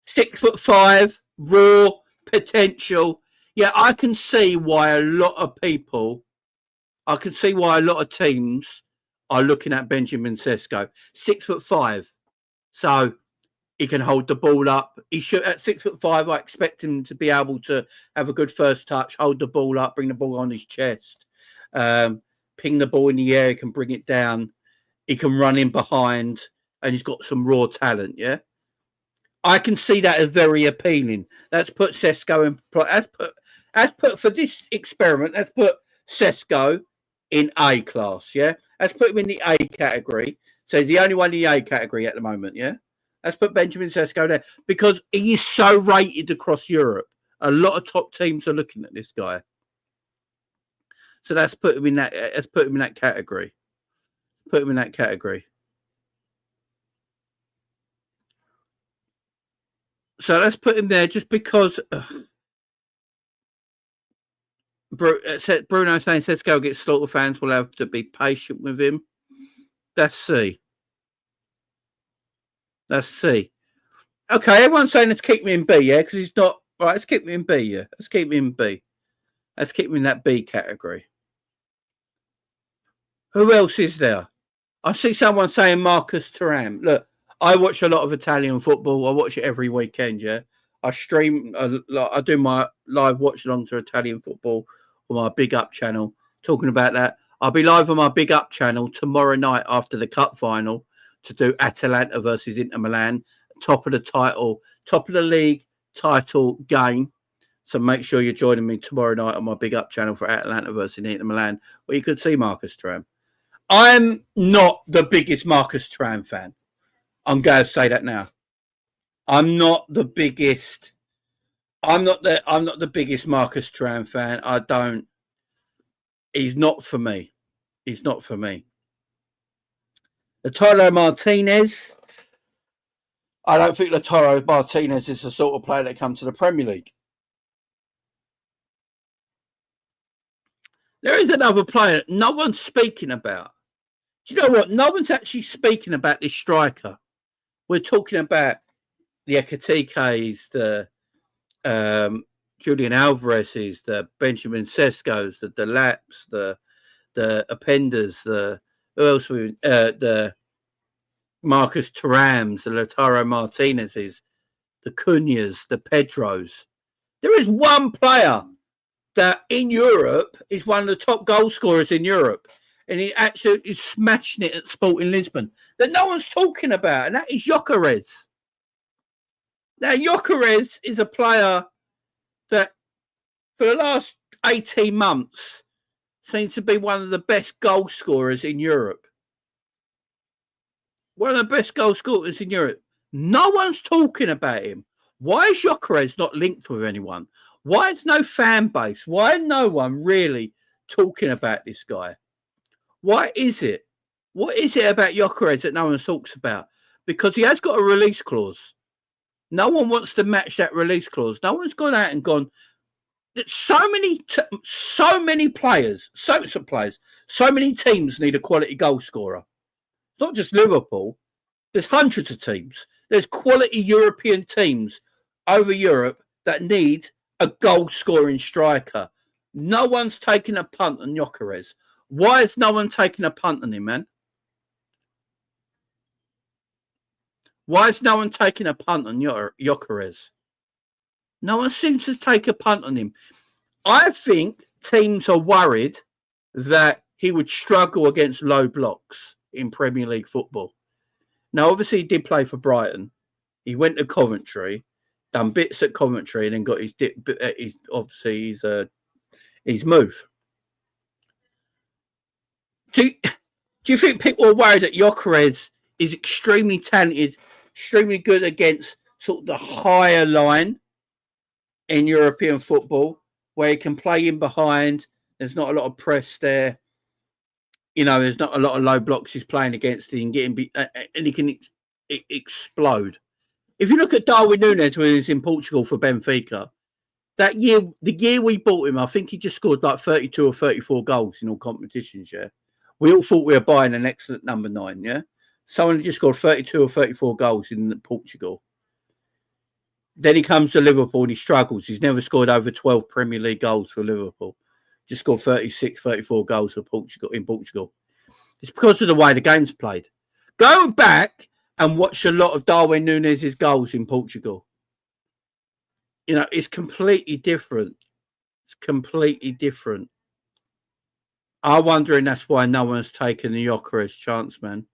6'5", raw, potential. Yeah, I can see why a lot of teams are looking at Benjamin Sesko. 6'5". So he can hold the ball up. He should at 6'5". I expect him to be able to have a good first touch, hold the ball up, bring the ball on his chest, ping the ball in the air. He can bring it down. He can run in behind, and he's got some raw talent. Yeah, I can see that as very appealing. Let's put Sesko in. Let's put for this experiment. Let's put Sesko in A class. Yeah, let's put him in the A category. So he's the only one in the A category at the moment. Yeah. Let's put Benjamin Sesko there because he is so rated across Europe. A lot of top teams are looking at this guy. So let's put him in that. Let's put him in that category. Put him in that category. So let's put him there just because. Bruno saying Sesko gets slaughtered. Fans will have to be patient with him. Let's see. Let's see. Okay, everyone's saying let's keep me in B, yeah, because he's not right. Let's keep me in B, yeah. Let's keep me in B. Let's keep me in that B category. Who else is there? I see someone saying Marcus Thuram. Look, I watch a lot of Italian football. I watch it every weekend, yeah. I stream. I do my live watch along to Italian football on my Big Up channel. Talking about that, I'll be live on my Big Up channel tomorrow night after the cup final to do Atalanta versus Inter Milan, top of the league title game. So make sure you're joining me tomorrow night on my Big Up channel for Atalanta versus Inter Milan, where you could see Marcus Thuram. I'm not the biggest Marcus Thuram fan. I'm going to say that now. I'm not the biggest Marcus Thuram fan. He's not for me. He's not for me. Lautaro Martinez. I don't think Lautaro Martinez is the sort of player that comes to the Premier League. There is another player no one's speaking about. Do you know what? No one's actually speaking about this striker. We're talking about the Ekitike's, the Julian Alvarez's, the Benjamin Sesko's, the Delaps, the Appenders, the Marcus Thuram's, the Lautaro Martinez's, the Cunhas, the Pedros. There is one player that in Europe is one of the top goal scorers in Europe, and he actually is smashing it at Sporting Lisbon that no one's talking about, and that is Gyokeres. Now, Gyokeres is a player that for the last 18 months seems to be one of the best goal scorers in Europe. One of the best goal scorers in Europe. No one's talking about him. Why is Gyokeres not linked with anyone? Why is no fan base? Why is no one really talking about this guy? Why is it? What is it about Gyokeres that no one talks about? Because he has got a release clause. No one wants to match that release clause. No one's gone out and gone. So many players, so many teams need a quality goal scorer. It's not just Liverpool. There's hundreds of teams. There's quality European teams over Europe that need a goal scoring striker. No one's taking a punt on Gyokeres. Why is no one taking a punt on him, man? Why is no one taking a punt on Gyokeres? No one seems to take a punt on him. I think teams are worried that he would struggle against low blocks in Premier League football. Now, obviously, he did play for Brighton. He went to Coventry, done bits at Coventry, and then got his move. Do you think people are worried that Gyokeres is extremely talented, extremely good against sort of the higher line in European football, where he can play in behind? There's not a lot of press there. You know, there's not a lot of low blocks he's playing against. He can get him, and he can explode. If you look at Darwin Núñez when he was in Portugal for Benfica, that year, the year we bought him, I think he just scored like 32 or 34 goals in all competitions, yeah? We all thought we were buying an excellent number 9, yeah? Someone just scored 32 or 34 goals in Portugal. Then he comes to Liverpool and he struggles. He's never scored over 12 Premier League goals for Liverpool. Just scored 36, 34 goals for Portugal in Portugal. It's because of the way the game's played. Go back and watch a lot of Darwin Núñez's goals in Portugal. You know, it's completely different. It's completely different. I'm wondering that's why no one's taken the Gyokeres chance, man.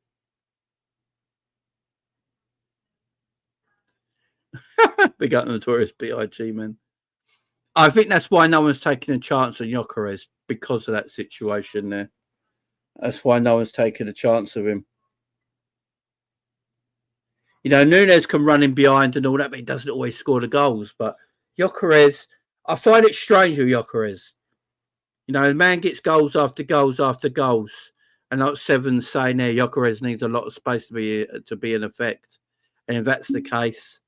Big up Notorious B.I.G, man. I think that's why no one's taking a chance on Gyokeres, because of that situation there. That's why no one's taking a chance of him. You know, Núñez can run in behind and all that, but he doesn't always score the goals. But Gyokeres, I find it strange with Gyokeres. You know, the man gets goals after goals after goals. And like Seven's saying there, Gyokeres needs a lot of space to be an effect. And if that's the case,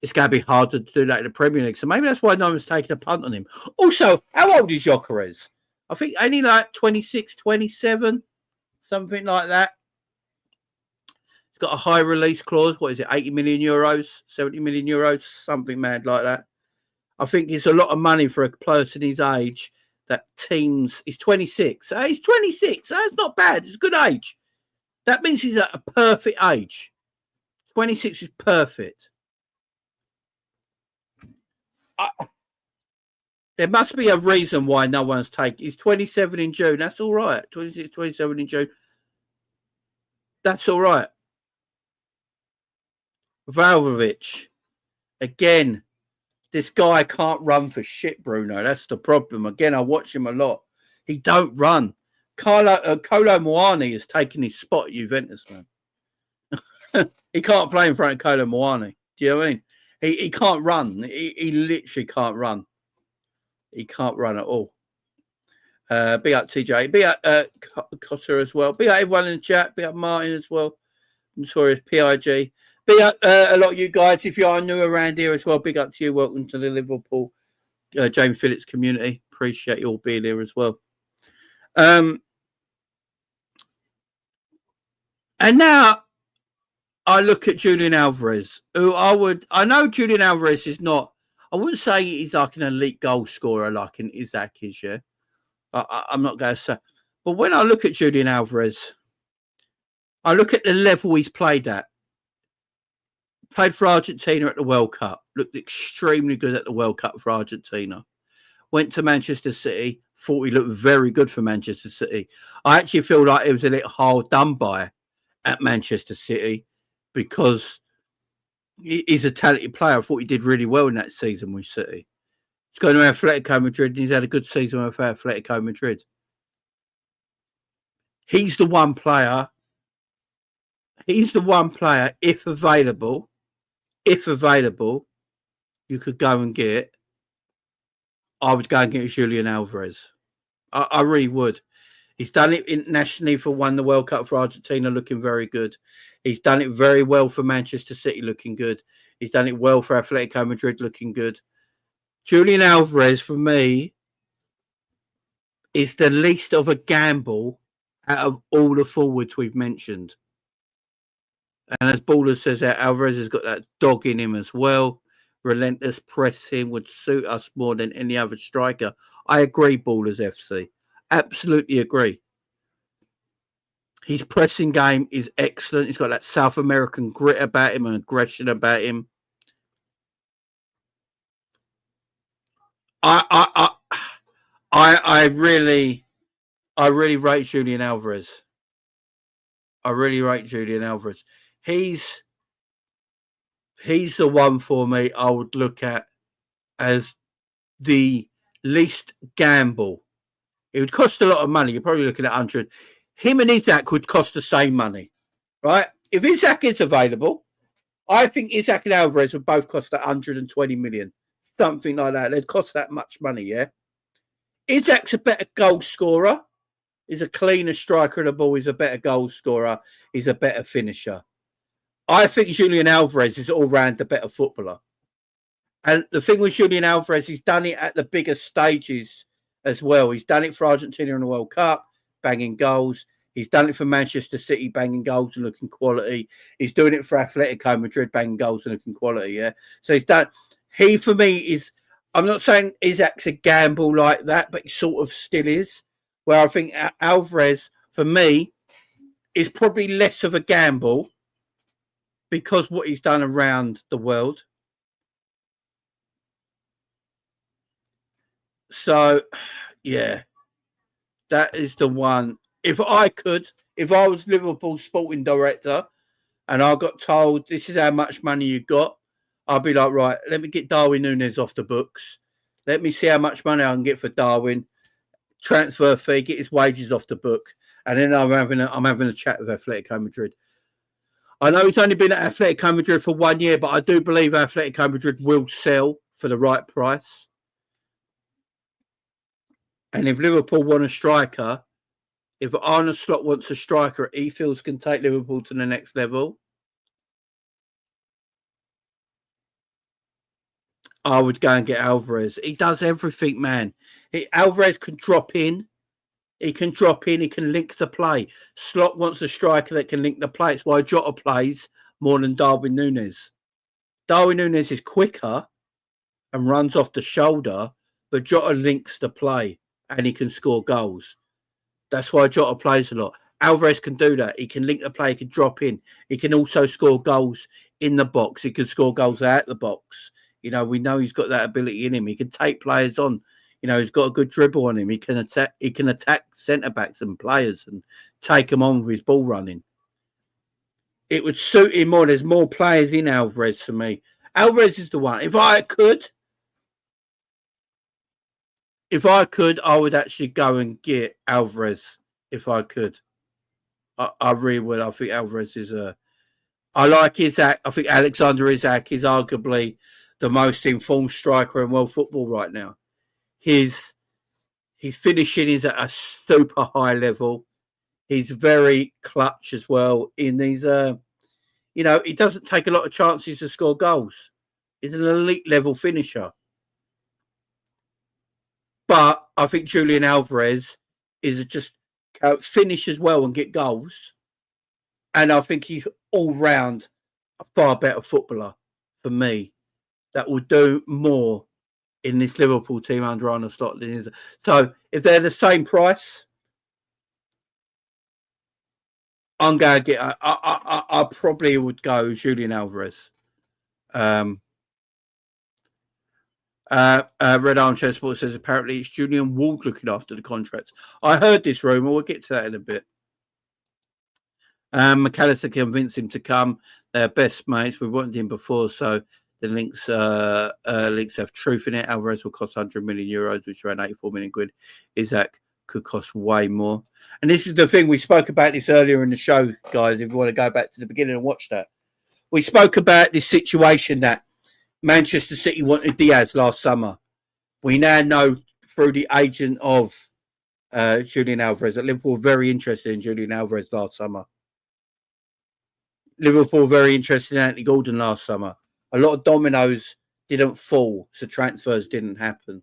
it's going to be hard to do that in the Premier League. So maybe that's why no one's taking a punt on him. Also, how old is Gyokeres? I think only like 26, 27, something like that. He's got a high release clause. What is it, 80 million euros, 70 million euros, something mad like that. I think it's a lot of money for a person his age that teams... He's 26. He's 26. That's not bad. It's a good age. That means he's at a perfect age. 26 is perfect. There must be a reason why no one's taken. He's 27 in June. That's all right. 26, 27 in June. That's all right. Vlahovic. Again, this guy can't run for shit, Bruno. That's the problem. Again, I watch him a lot. He don't run. Kolo Muani has taken his spot at Juventus, man. He can't play in front of Kolo Muani. Do you know what I mean? He can't run. He literally can't run. He can't run at all. Big up TJ. Big up Cotter as well. Big up everyone in the chat. Big up Martin as well. Notorious PIG. Big up a lot of you guys. If you are new around here as well, big up to you. Welcome to the Liverpool Jamie Phillips community. Appreciate you all being here as well. And now I look at Julian Alvarez, who I know Julian Alvarez is not, I wouldn't say he's like an elite goal scorer like an Isak is, yeah. I'm not going to say. But when I look at Julian Alvarez, I look at the level he's played at. Played for Argentina at the World Cup. Looked extremely good at the World Cup for Argentina. Went to Manchester City. Thought he looked very good for Manchester City. I actually feel like it was a little hard done by at Manchester City because he's a talented player. I thought he did really well in that season with City. He's going to Atletico Madrid, and he's had a good season with Atletico Madrid. He's the one player. If available, you could go and get. I would go and get Julian Alvarez. I really would. He's done it internationally for won the World Cup for Argentina, looking very good. He's done it very well for Manchester City, looking good. He's done it well for Atletico Madrid, looking good. Julian Alvarez, for me, is the least of a gamble out of all the forwards we've mentioned. And as Baller says, Alvarez has got that dog in him as well. Relentless pressing would suit us more than any other striker. I agree, Ballers FC. Absolutely agree. His pressing game is excellent. He's got that South American grit about him and aggression about him. I really rate Julian Alvarez. I really rate Julian Alvarez. He's the one for me I would look at as the least gamble. It would cost a lot of money. You're probably looking at 100. Him and Isak would cost the same money, right? If Isak is available, I think Isak and Alvarez would both cost 120 million. Something like that. They'd cost that much money, yeah? Isak's a better goal scorer. He's a cleaner striker of the ball. He's a better goal scorer. He's a better finisher. I think Julian Alvarez is all round the better footballer. And the thing with Julian Alvarez, he's done it at the bigger stages as well. He's done it for Argentina in the World Cup, banging goals. He's done it for Manchester City, banging goals and looking quality. He's doing it for Atletico Madrid, banging goals and looking quality, yeah? So he's done... He, for me, is... I'm not saying Isak's a gamble like that, but he sort of still is. Where I think Alvarez, for me, is probably less of a gamble because what he's done around the world. So, yeah, that is the one. If I was Liverpool sporting director and I got told this is how much money you got, I'd be like, right, let me get Darwin Núñez off the books. Let me see how much money I can get for Darwin. Transfer fee, get his wages off the book. And then I'm having a chat with Atletico Madrid. I know he's only been at Atletico Madrid for 1 year, but I do believe Atletico Madrid will sell for the right price. And if Liverpool want a striker, if Arne Slot wants a striker he feels can take Liverpool to the next level, I would go and get Alvarez. He does everything, man. Alvarez can drop in. He can drop in. He can link the play. Slot wants a striker that can link the play. It's why Jota plays more than Darwin Núñez. Darwin Núñez is quicker and runs off the shoulder, but Jota links the play and he can score goals. That's why Jota plays a lot. Alvarez can do that. He can link the play. He can drop in. He can also score goals in the box. He can score goals out the box. You know, we know he's got that ability in him. He can take players on. You know, he's got a good dribble on him. He can attack centre-backs and players and take them on with his ball running. It would suit him more. There's more players in Alvarez for me. Alvarez is the one. If I could, I would actually go and get Alvarez. If I could. I really would. I think Alvarez is a... I like Isak. I think Alexander Isak is arguably the most informed striker in world football right now. His finishing is at a super high level. He's very clutch as well. In these, he doesn't take a lot of chances to score goals. He's an elite level finisher. But I think Julian Alvarez is just finish as well and get goals. And I think he's all round a far better footballer for me. That will do more in this Liverpool team under Arne Slot than is. So if they're the same price, I'm going to get. I probably would go Julian Alvarez. Red Armchair Sports says apparently it's Julian Ward looking after the contracts. I heard this rumour. We'll get to that in a bit. McAllister convinced him to come. They're best mates. We wanted him before, so The links have truth in it. Alvarez will cost 100 million euros, which is around 84 million quid. Isak could cost way more. And this is the thing, we spoke about this earlier in the show, guys, if you want to go back to the beginning and watch that. We spoke about this situation that Manchester City wanted Diaz last summer. We now know through the agent of Julian Alvarez that Liverpool were very interested in Julian Alvarez last summer. Liverpool were very interested in Anthony Gordon last summer. A lot of dominoes didn't fall, so transfers didn't happen.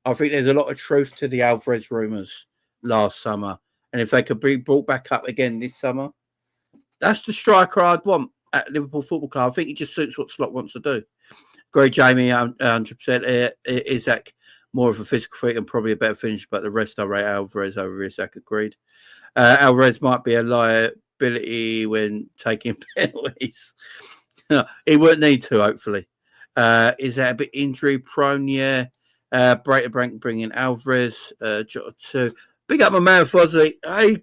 I think there's a lot of truth to the Alvarez rumours last summer. And if they could be brought back up again this summer, that's the striker I'd want at Liverpool Football Club. I think he just suits what Slot wants to do. Agree, Jamie, 100%. Isak, more of a physical fit and probably a better finish, but the rest I rate Alvarez over Isak, agreed. Alvarez might be a liability when taking penalties. He wouldn't need to, hopefully. Is that a bit injury prone? Yeah. Brayton bringing Alvarez. To big up my man Fozzie.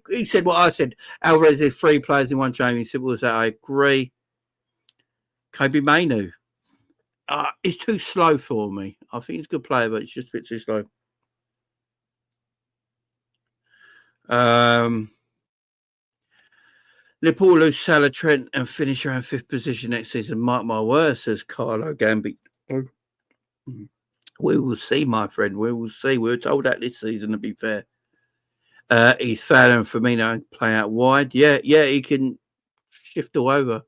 He said what I said. Alvarez is 3 players in one, Jamie. Simple as that. I agree. Kobe Mainu. He's too slow for me. I think he's a good player, but it's just a bit too slow. Liverpool lose Salah, Trent, and finish around 5th position next season. Mark my words, says Carlo Gambi. We will see, my friend. We will see. We were told that this season, to be fair. He's Fowler and Firmino play out wide. Yeah, he can shift all over.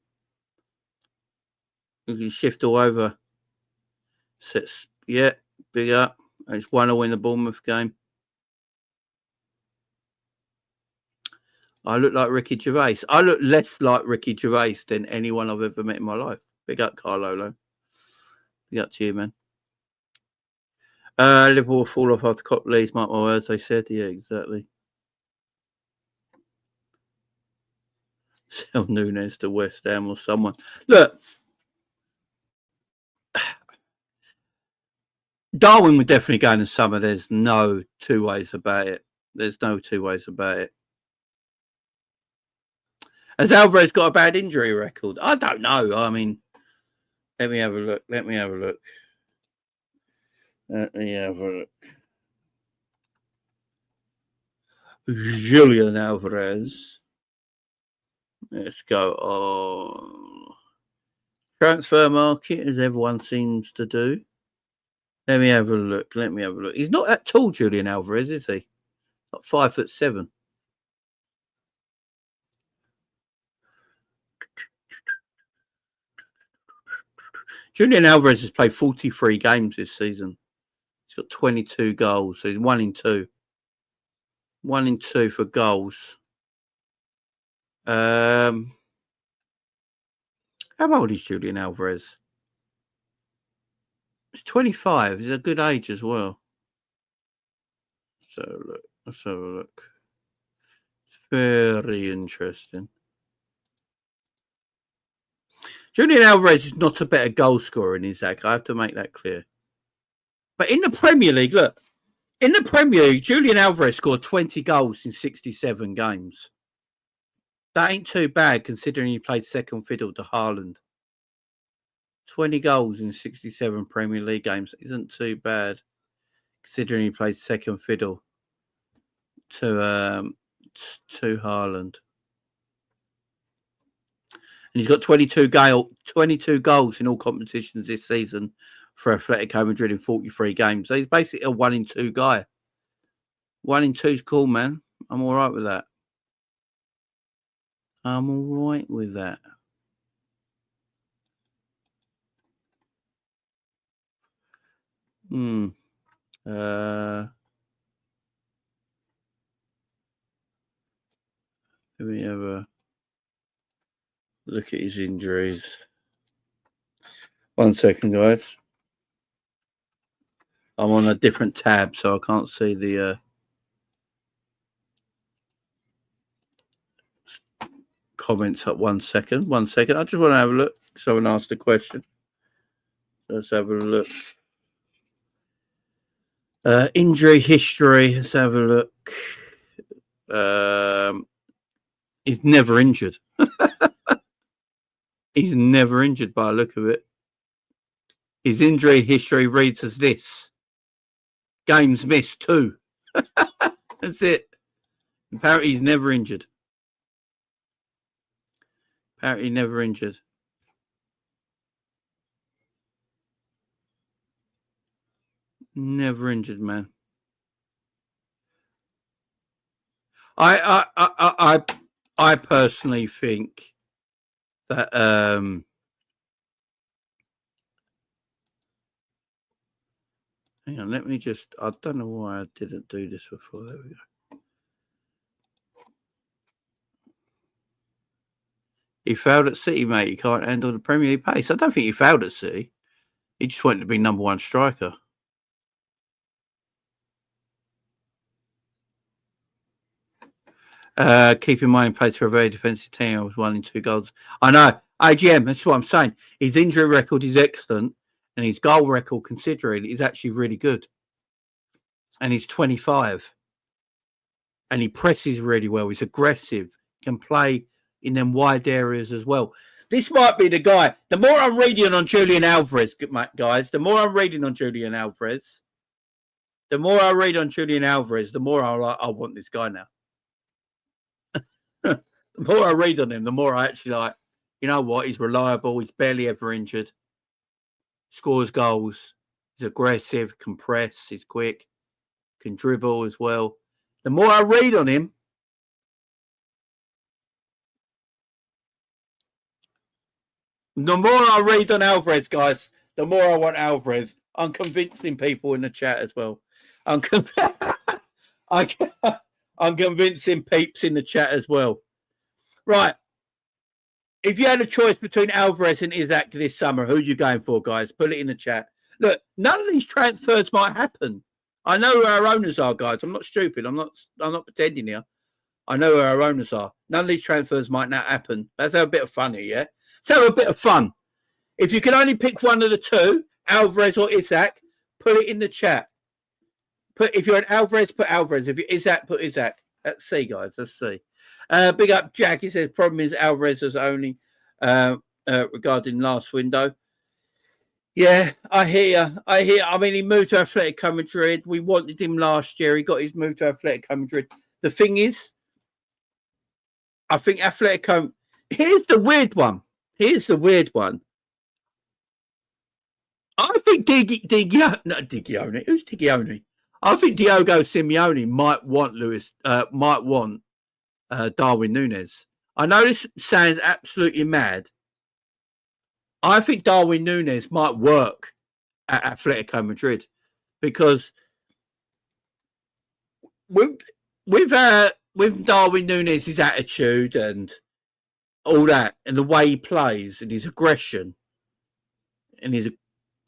He can shift all over. Sets, yeah, big up. It's 1-0 in the Bournemouth game. I look like Ricky Gervais. I look less like Ricky Gervais than anyone I've ever met in my life. Big up, Carlo. Big up to you, man. Liverpool will fall off after Cop leaves, mark my words, they said. Yeah, exactly. Sell Nunes to West Ham or someone. Look, Darwin would definitely go in the summer. There's no two ways about it. Has Alvarez got a bad injury record? I don't know. I mean, let me have a look. Julian Alvarez. Let's go on. Transfer market, as everyone seems to do. Let me have a look. He's not that tall, Julian Alvarez, is he? Not 5'7". Julian Alvarez has played 43 games this season. He's got 22 goals. So he's 1 in 2. 1 in 2 for goals. How old is Julian Alvarez? He's 25. He's a good age as well. Let's have a look. It's very interesting. Julian Alvarez is not a better goal scorer than Isak. I have to make that clear. But in the Premier League, look. In the Premier League, Julian Alvarez scored 20 goals in 67 games. That ain't too bad considering he played second fiddle to Haaland. 20 goals in 67 Premier League games isn't too bad considering he played second fiddle to Haaland. And he's got 22 goals in all competitions this season for Atletico Madrid in 43 games. So he's basically a 1 in 2 guy. 1 in 2's cool, man. I'm all right with that. Let me have a look at his injuries. 1 second, guys. I'm on a different tab, so I can't see the comments up. 1 second. I just want to have a look. Someone asked a question. Let's have a look. Injury history. Let's have a look. He's never injured. He's never injured by the look of it. His injury history reads as this. Games missed 2. That's it. Apparently he's never injured. Apparently never injured. Never injured, man. I personally think that hang on, let me just, I don't know why I didn't do this before. There we go. He failed at City, mate. He can't handle the Premier League pace. I don't think he failed at City. He just wanted to be number 1 striker. Keep in mind, played for a very defensive team. I was 1 in 2 goals. I know. AGM, that's what I'm saying. His injury record is excellent, and his goal record, considering, is actually really good. And he's 25. And he presses really well. He's aggressive. Can play in them wide areas as well. This might be the guy. The more I'm reading on Julian Alvarez, guys, the more I'm reading on Julian Alvarez, the more I read on Julian Alvarez, the more I want this guy now. The more I read on him, the more I actually like, you know what? He's reliable. He's barely ever injured. Scores goals. He's aggressive, can press, he's quick, can dribble as well. The more I read on him, the more I read on Alvarez, guys, the more I want Alvarez. I'm convincing people in the chat as well. I'm convincing peeps in the chat as well. Right. If you had a choice between Alvarez and Isak this summer, who are you going for, guys? Put it in the chat. Look, none of these transfers might happen. I know who our owners are, guys. I'm not stupid. I'm not pretending here. I know who our owners are. None of these transfers might not happen. Let's have a bit of fun here, yeah? Let's have a bit of fun. If you can only pick one of the two, Alvarez or Isak, put it in the chat. If you're an Alvarez, put Alvarez. If you're Isak, put Isak. Let's see, guys. Let's see. Big up, Jack. He says, problem is Alvarez was only regarding last window. Yeah, I hear. I mean, he moved to Atletico Madrid. We wanted him last year. He got his move to Atletico Madrid. The thing is, I think Atletico... Here's the weird one. I think Digione. Who's Digione? I think Diogo Simeone might want Darwin Núñez. I know this sounds absolutely mad. I think Darwin Núñez might work at Atletico Madrid because with Darwin Núñez's attitude and all that, and the way he plays and his aggression, and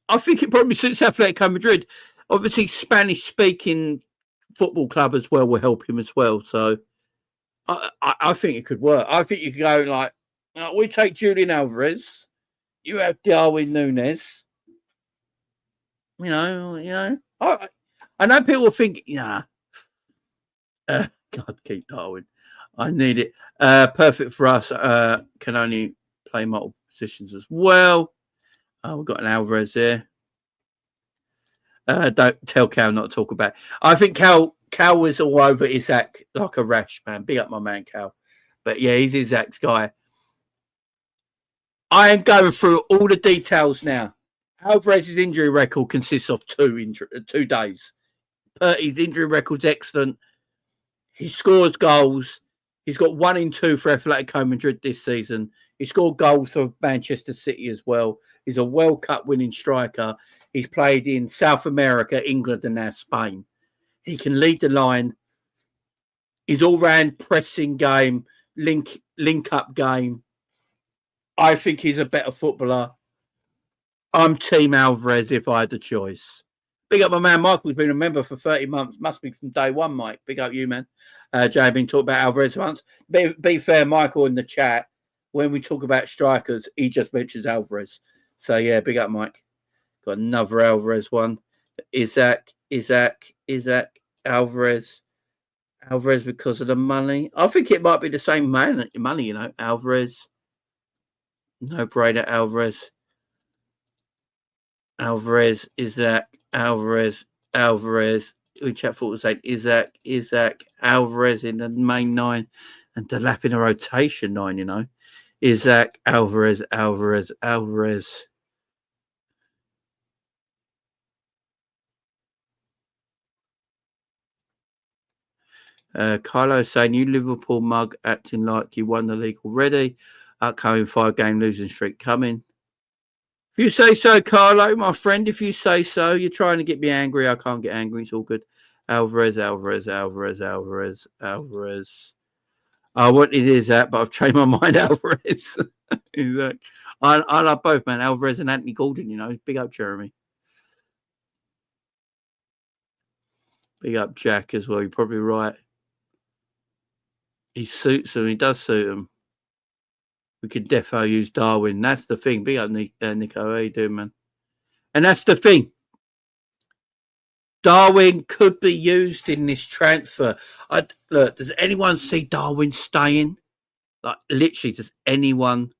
I think it probably suits Atletico Madrid. Obviously, Spanish-speaking football club as well will help him as well. So I think it could work. I think you could go like, we take Julian Alvarez, you have Darwin Núñez. You know. I know people think, God, keep Darwin. I need it. Perfect for us. Can only play multiple positions as well. We've got an Alvarez there. Don't tell Cal not to talk about it. I think Cal was all over Isak like a rash, man. Big up my man, Cal. But yeah, he's Isak's guy. I am going through all the details now. Alvarez's injury record consists of 2 days. His injury record's excellent. He scores goals. He's got 1 in 2 for Atletico Madrid this season. He scored goals for Manchester City as well. He's a World Cup winning striker. He's played in South America, England, and now Spain. He can lead the line. His all-round pressing game, link-up game. I think he's a better footballer. I'm Team Alvarez if I had the choice. Big up my man Michael, who's been a member for 30 months. Must be from day one, Mike. Big up you, man. Jay, I've been talking about Alvarez once. Be fair, Michael, in the chat, when we talk about strikers, he just mentions Alvarez. So, yeah, big up, Mike. Got another Alvarez one. Isak, Alvarez. Alvarez because of the money. I think it might be the same money, you know. Alvarez. No brainer, Alvarez. Alvarez, Isak, Alvarez, Alvarez. We chat thought was saying Isak, Alvarez in the main 9 and Delap in a rotation 9, you know. Isak, Alvarez. Carlo saying, you Liverpool mug acting like you won the league already. Upcoming 5-game losing streak coming. If you say so, Carlo, my friend, if you say so, you're trying to get me angry. I can't get angry. It's all good. Alvarez. I wanted Isak, but I've changed my mind. Alvarez. Exactly. I love both, man. Alvarez and Anthony Gordon, you know. Big up Jeremy. Big up Jack as well. You're probably right. He suits him. He does suit him. We could defo use Darwin. That's the thing. Big up Nico. How you doing, man? And that's the thing. Darwin could be used in this transfer. Look, does anyone see Darwin staying? Like, literally, does anyone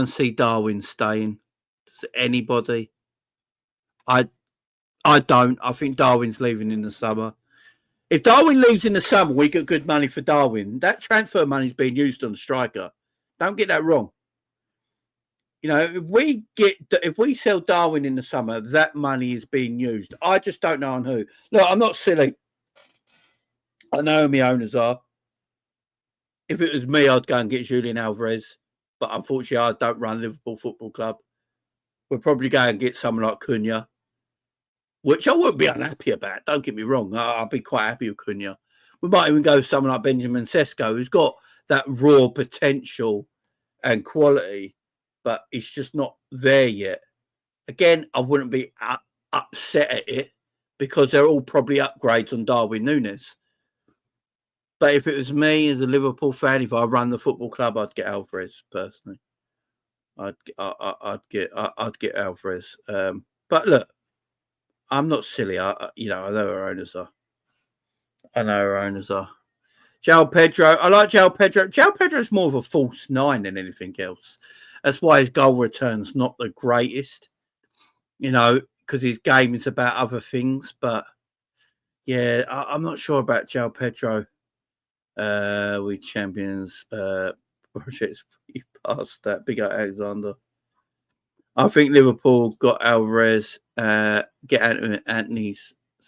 see Darwin staying? Does anybody? I don't. I think Darwin's leaving in the summer. If Darwin leaves in the summer, we get good money for Darwin. That transfer money is being used on the striker. Don't get that wrong. You know, if we sell Darwin in the summer, that money is being used. I just don't know on who. Look, I'm not silly. I know who my owners are. If it was me, I'd go and get Julian Alvarez. But unfortunately, I don't run Liverpool Football Club. We'll probably go and get someone like Cunha, which I wouldn't be unhappy about. Don't get me wrong. I'll be quite happy with Cunha. We might even go with someone like Benjamin Sesko, who's got that raw potential and quality, but it's just not there yet. Again, I wouldn't be upset at it because they're all probably upgrades on Darwin Núñez. But if it was me as a Liverpool fan, if I run the football club, I'd get Alvarez personally. I'd get Alvarez. But look, I'm not silly. I know our owners are. João Pedro. I like João Pedro. João Pedro's more of a false 9 than anything else. That's why his goal return's not the greatest, you know, because his game is about other things. But yeah, I'm not sure about João Pedro. We champions. Projects past that. Big up Alexander. I think Liverpool got Alvarez. Get Anthony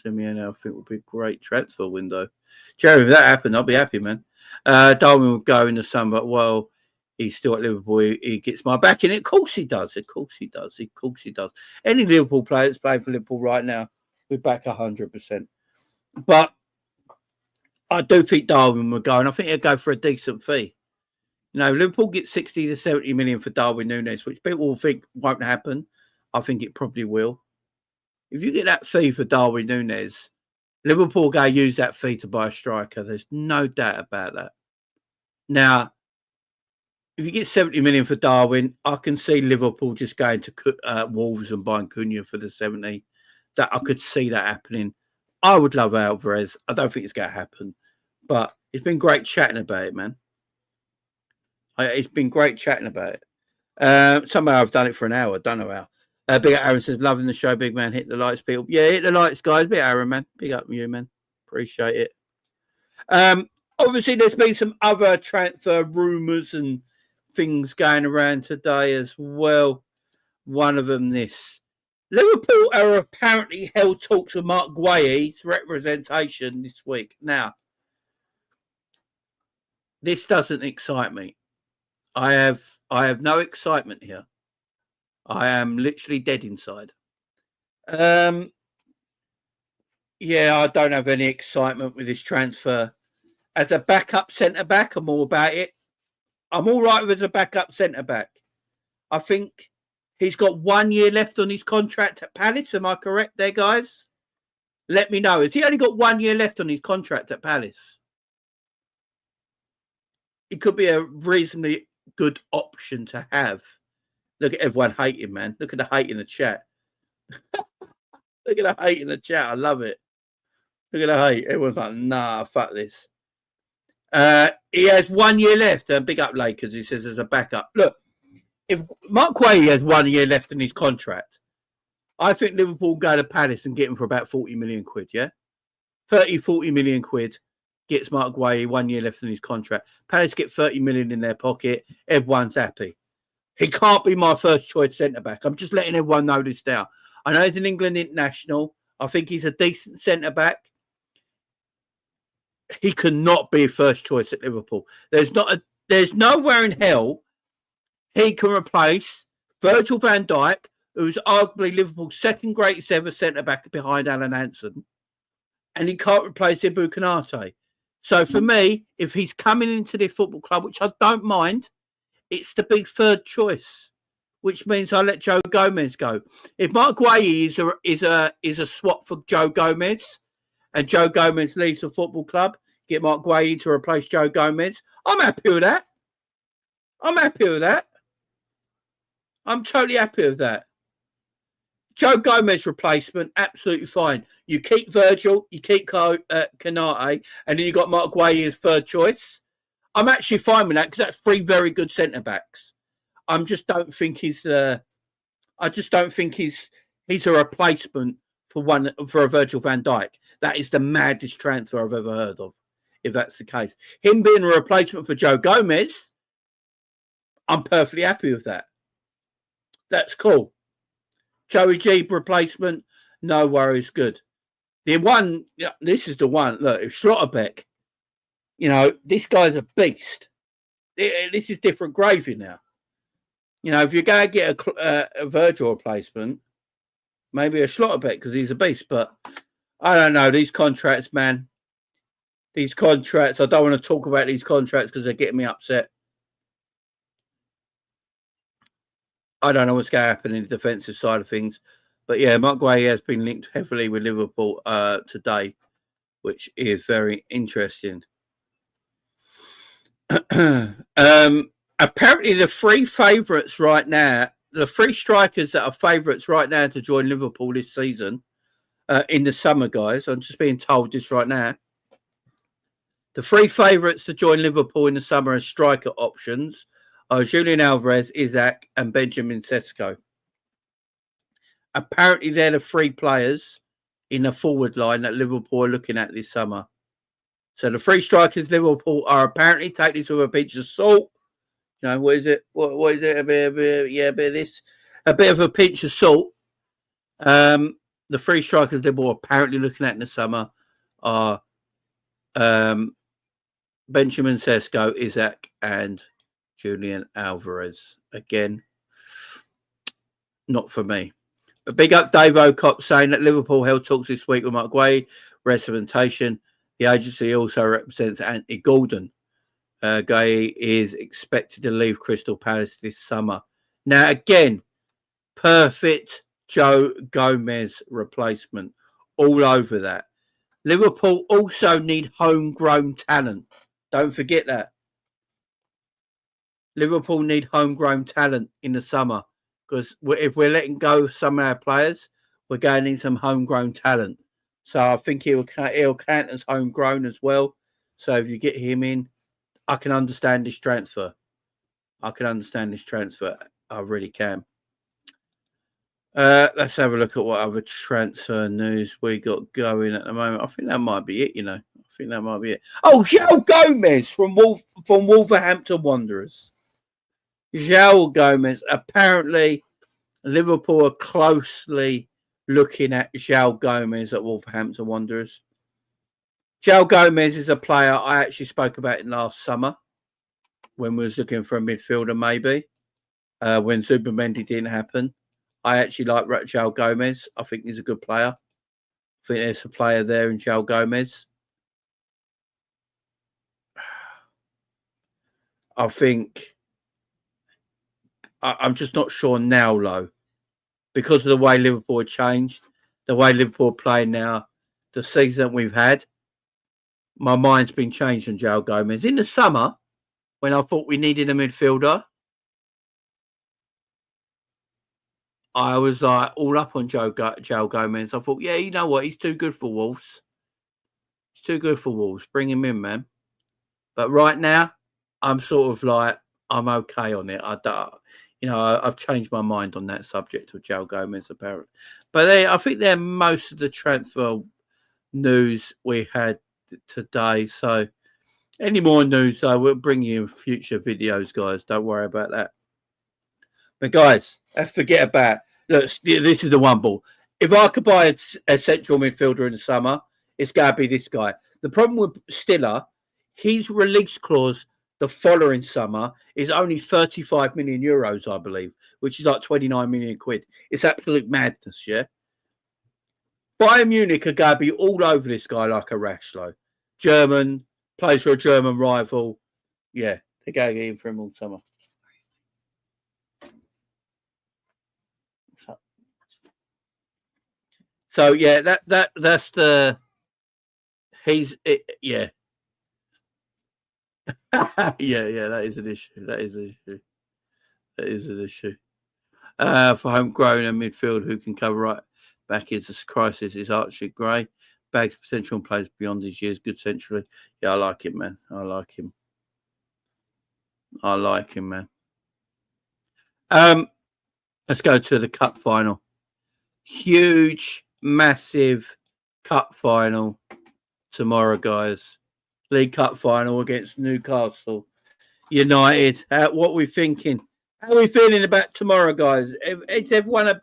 Simeone. I think would be a great transfer window. Jerry, if that happened, I'll be happy, man. Darwin will go in the summer. Well, he's still at Liverpool. He gets my back in it. Of course he does. Any Liverpool player that's playing for Liverpool right now, we're back 100%. But I do think Darwin will go, and I think he'll go for a decent fee. You know, Liverpool get 60 to 70 million for Darwin Núñez, which people will think won't happen. I think it probably will. If you get that fee for Darwin Núñez, Liverpool go use that fee to buy a striker. There's no doubt about that. Now, if you get 70 million for Darwin, I can see Liverpool just going to Wolves and buying Cunha for the 70. That I could see that happening. I would love Alvarez. I don't think it's going to happen. But it's been great chatting about it, man. It's been great chatting about it. Somehow I've done it for an hour. Don't know how. Big up Aaron says, loving the show, big man. Hit the lights, people. Yeah, hit the lights, guys. Big Aaron, man. Big up you, man. Appreciate it. Obviously, there's been some other transfer rumours and things going around today as well. One of them, this. Liverpool are apparently held talks with Mark Guehi's representation this week. Now, this doesn't excite me. I have no excitement here. I am literally dead inside. Yeah, I don't have any excitement with this transfer. As a backup centre-back, I'm all about it. I'm all right with as a backup centre-back. I think he's got 1 year left on his contract at Palace. Am I correct there, guys? Let me know. Has he only got 1 year left on his contract at Palace? It could be a reasonably good option to have. Look at everyone hating, man. Look at the hate in the chat. Look at the hate in the chat. I love it. Look at the hate. Everyone's like, nah, fuck this. He has 1 year left. Big up Lakers, he says, as a backup. Look, if Mark Guay has 1 year left in his contract, I think Liverpool go to Palace and get him for about 40 million quid, yeah? 40 million quid gets Mark Guay 1 year left in his contract. Palace get 30 million in their pocket. Everyone's happy. He can't be my first choice centre-back. I'm just letting everyone know this now. I know he's an England international. I think he's a decent centre-back. He cannot be first choice at Liverpool. There's nowhere in hell he can replace Virgil van Dijk, who's arguably Liverpool's second greatest ever centre-back behind Alan Hansen, and he can't replace Ibu Konate. So for me, if he's coming into this football club, which I don't mind, it's to be third choice, which means I let Joe Gomez go. If Mark Guay is a swap for Joe Gomez, and Joe Gomez leaves the football club, get Mark Guay to replace Joe Gomez, I'm happy with that. I'm totally happy with that. Joe Gomez replacement, absolutely fine. You keep Virgil, you keep Konate, and then you got Mark Guay as third choice. I'm actually fine with that because that's 3 very good centre backs. I just don't think he's a replacement for a Virgil van Dijk. That is the maddest transfer I've ever heard of, if that's the case. Him being a replacement for Joe Gomez, I'm perfectly happy with that. That's cool. Joey G replacement, no worries, good. This is the one. Look, if Schlotterbeck, this guy's a beast. This is different gravy now. If you're going to get a Virgil replacement, maybe a Schlotterbeck because he's a beast. But I don't know. These contracts, man. These contracts, I don't want to talk about these contracts because they're getting me upset. I don't know what's going to happen in the defensive side of things. But yeah, Mark Guay has been linked heavily with Liverpool today, which is very interesting. Apparently the 3 favourites right now, the 3 strikers that are favourites right now to join Liverpool this season in the summer, guys, I'm just being told this right now. The 3 favourites to join Liverpool in the summer as striker options are Julian Alvarez, Isak and Benjamin Sesko. Apparently they're the 3 players in the forward line that Liverpool are looking at this summer. So the 3 strikers Liverpool are apparently taking this with a pinch of salt. What is it? What is it? A bit of this. A bit of a pinch of salt. The 3 strikers Liverpool are apparently looking at in the summer are Benjamin Sesko, Isak and Julian Alvarez. Again, not for me. But big up Dave O'Cott saying that Liverpool held talks this week with Mark Guay, representation. The agency also represents Anthony Gordon. Guay is expected to leave Crystal Palace this summer. Now, again, perfect Joe Gomez replacement. All over that. Liverpool also need homegrown talent. Don't forget that. Liverpool need homegrown talent in the summer because if we're letting go some of our players, we're going to need some homegrown talent. So I think he'll count as homegrown as well. So if you get him in, I can understand this transfer. I really can. Let's have a look at what other transfer news we got going at the moment. I think that might be it, Oh, João Gomez from Wolverhampton Wanderers. João Gomez. Apparently, Liverpool are closely looking at João Gomez at Wolverhampton Wanderers. João Gomez is a player I actually spoke about in last summer when we was looking for a midfielder, maybe. When Zubimendi didn't happen. I actually like João Gomez. I think he's a good player. I think there's a player there in João Gomez. I think I'm just not sure now, though, because of the way Liverpool have changed, the way Liverpool are playing now, the season we've had. My mind's been changed on João Gomez. In the summer, when I thought we needed a midfielder, I was like all up on João Gomez. I thought, yeah, you know what? He's too good for Wolves. Bring him in, man. But right now, I'm sort of like, I'm okay on it. You know, I've changed my mind on that subject of Joe Gomez, apparently. But I think they're most of the transfer news we had today. So any more news, I will bring you in future videos, guys. Don't worry about that. But guys, let's forget about. Look, this is the one ball. If I could buy a central midfielder in the summer, it's going to be this guy. The problem with Stiller, his release clause the following summer is only 35 million euros, I believe, which is like 29 million quid. It's absolute madness, yeah? Bayern Munich are going to be all over this guy like a rash, though. German, plays for a German rival. Yeah, they're going to get him for him all summer. So yeah, that's the yeah. yeah, that is an issue. That is an issue. For homegrown and midfield who can cover right back into this crisis is Archie Gray. Bags potential and plays beyond his years. Good centrally. Yeah, I like him, man. I like him, man. Let's go to the cup final. Huge, massive cup final tomorrow, guys. League Cup final against Newcastle United. What are we thinking? How are we feeling about tomorrow, guys? Is everyone are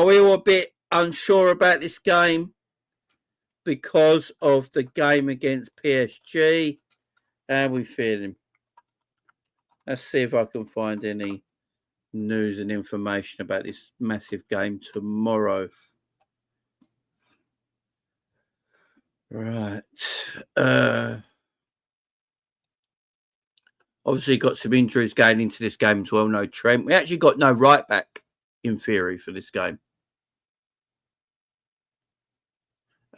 we all a bit unsure about this game because of the game against PSG? How are we feeling? Let's see if I can find any news and information about this massive game tomorrow. Right. Obviously got some injuries going into this game as well. No Trent. We actually got no right back in theory for this game.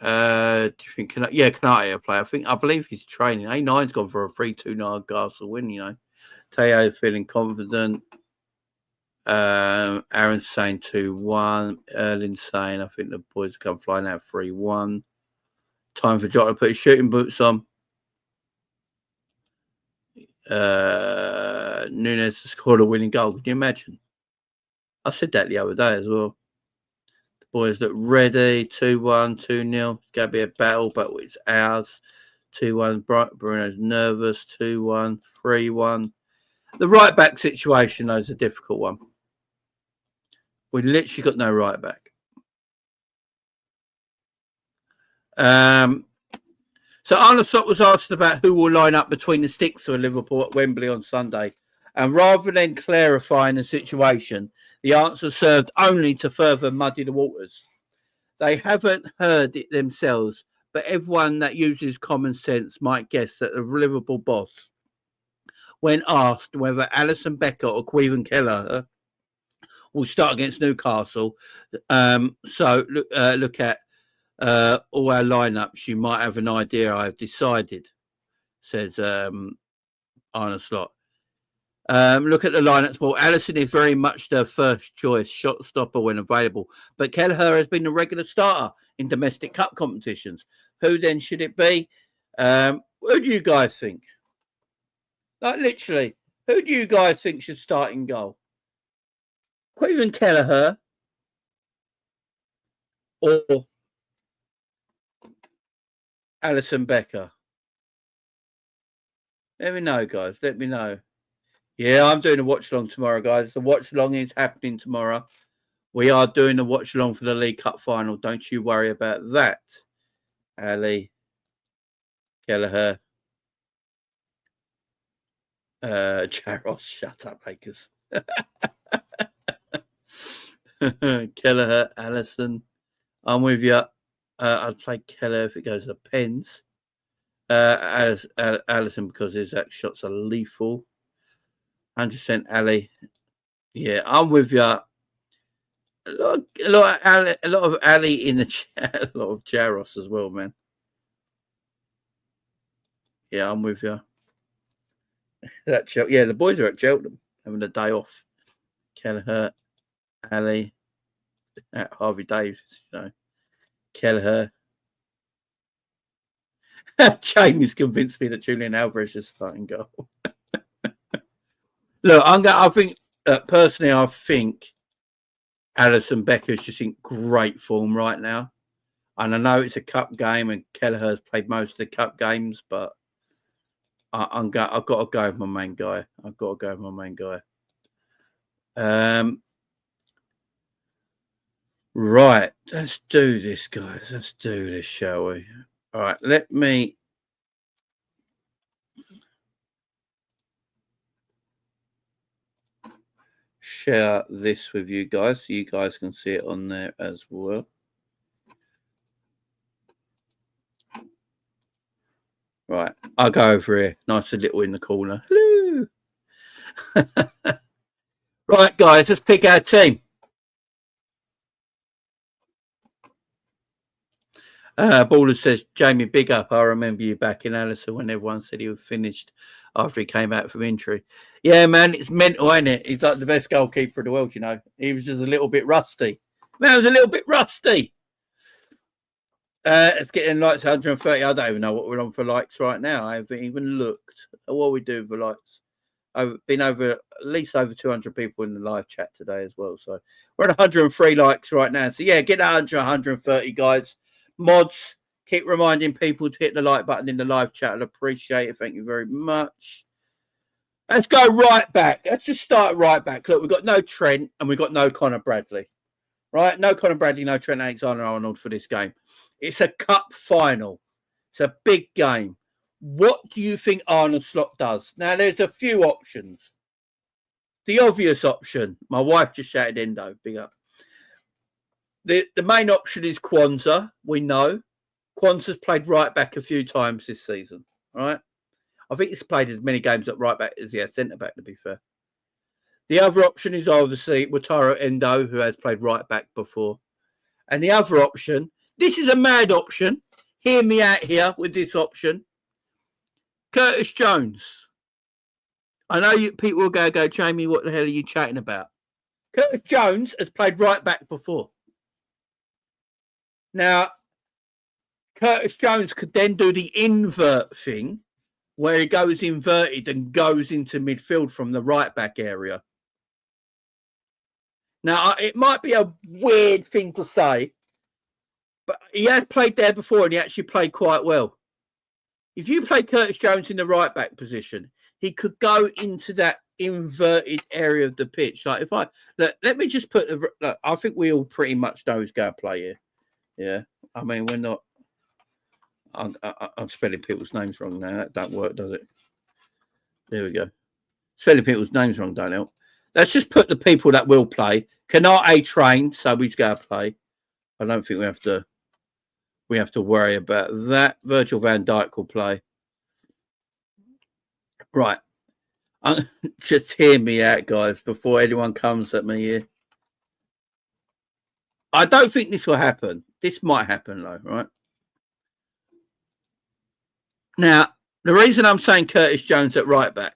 Do you think Canate will play? I believe he's training. A9's gone for a 3-2 Newcastle win, you know. Teo feeling confident. Aaron's saying 2-1. Erlin's saying I think the boys will come flying out 3-1. Time for Jota to put his shooting boots on. Nunes has scored a winning goal. Can you imagine? I said that the other day as well. The boys look ready. 2-1, 2-0. It's going to be a battle, but it's ours. 2-1. Bruno's nervous. 2-1, 3-1. The right back situation, though, is a difficult one. We literally got no right back. So Arne Slot was asked about who will line up between the sticks for Liverpool at Wembley on Sunday. And rather than clarifying the situation, the answer served only to further muddy the waters. They haven't heard it themselves, but everyone that uses common sense might guess that the Liverpool boss, when asked whether Alisson Becker or Queven Keller will start against Newcastle, so look at all our lineups, you might have an idea I've decided, says Arne Slot. Look at the lineups. Well, Alisson is very much their first choice shot stopper when available, but Kelleher has been the regular starter in domestic cup competitions. Who then should it be? Who do you guys think? Like literally, who do you guys think should start in goal? Queven Kelleher or Alisson Becker? Let me know, guys. Let me know. Yeah, I'm doing a watch along tomorrow, guys. The watch along is happening tomorrow. We are doing a watch along for the League Cup final. Don't you worry about that. Ali, Kelleher, Jaros, shut up, Lakers. Kelleher, Alisson. I'm with you. I'd play Keller if it goes to pens. Alisson because his shots are lethal. 100% Ali. Yeah, I'm with you. A lot of Ali in the chat. A lot of Jaros as well, man. Yeah, I'm with you. Yeah, the boys are at Cheltenham having a day off. Kelleher, Ali, Harvey Davis, you know. Kelleher. Jamie's convinced me that Julian Alvarez is starting goal. Look, I think personally, I think Alisson Becker's just in great form right now. And I know it's a cup game and Kelleher's played most of the cup games, but I've got to go with my main guy. Right, let's do this, guys. Let's do this, shall we? All right, let me share this with you guys so you guys can see it on there as well. Right, I'll go over here. Nice and little in the corner. Hello. Right, guys, let's pick our team. Baller says, Jamie, big up. I remember you back in Alisson when everyone said he was finished after he came out from injury. Yeah, man, it's mental, ain't it? He's like the best goalkeeper in the world, you know. He was just a little bit rusty. Man, it was a little bit rusty. It's getting likes 130. I don't even know what we're on for likes right now. I haven't even looked at what we do for likes. I've been over at least over 200 people in the live chat today as well. So we're at 103 likes right now. So yeah, get 130 guys. Mods, keep reminding people to hit the like button in the live chat. I'd appreciate it. Thank you very much. Let's go right back. Let's just start right back. Look, we've got no Trent and we've got no Connor Bradley. Right? No Connor Bradley, no Trent Alexander-Arnold for this game. It's a cup final. It's a big game. What do you think Arne Slot does? Now, there's a few options. The obvious option, my wife just shouted Endo, big up. The main option is Kwanzaa. We know. Kwanzaa's played right back a few times this season. All right? I think he's played as many games at right back as he has centre back, to be fair. The other option is obviously Wataru Endo, who has played right back before. And the other option, this is a mad option. Hear me out here with this option. Curtis Jones. I know people will go, Jamie, what the hell are you chatting about? Curtis Jones has played right back before. Now, Curtis Jones could then do the invert thing where he goes inverted and goes into midfield from the right back area. Now, it might be a weird thing to say, but he has played there before and he actually played quite well. If you play Curtis Jones in the right back position, he could go into that inverted area of the pitch. Like if I let me just put look, I think we all pretty much know who's going to play here. Yeah, I mean we're not. I'm spelling people's names wrong now. That don't work, does it? There we go. Spelling people's names wrong don't help. Let's just put the people that will play. Canate trained, so he's going to play. I don't think we have to. We have to worry about that. Virgil van Dijk will play. Right. Just hear me out, guys, before anyone comes at me here. I don't think this will happen. This might happen, though, right? Now, the reason I'm saying Curtis Jones at right back.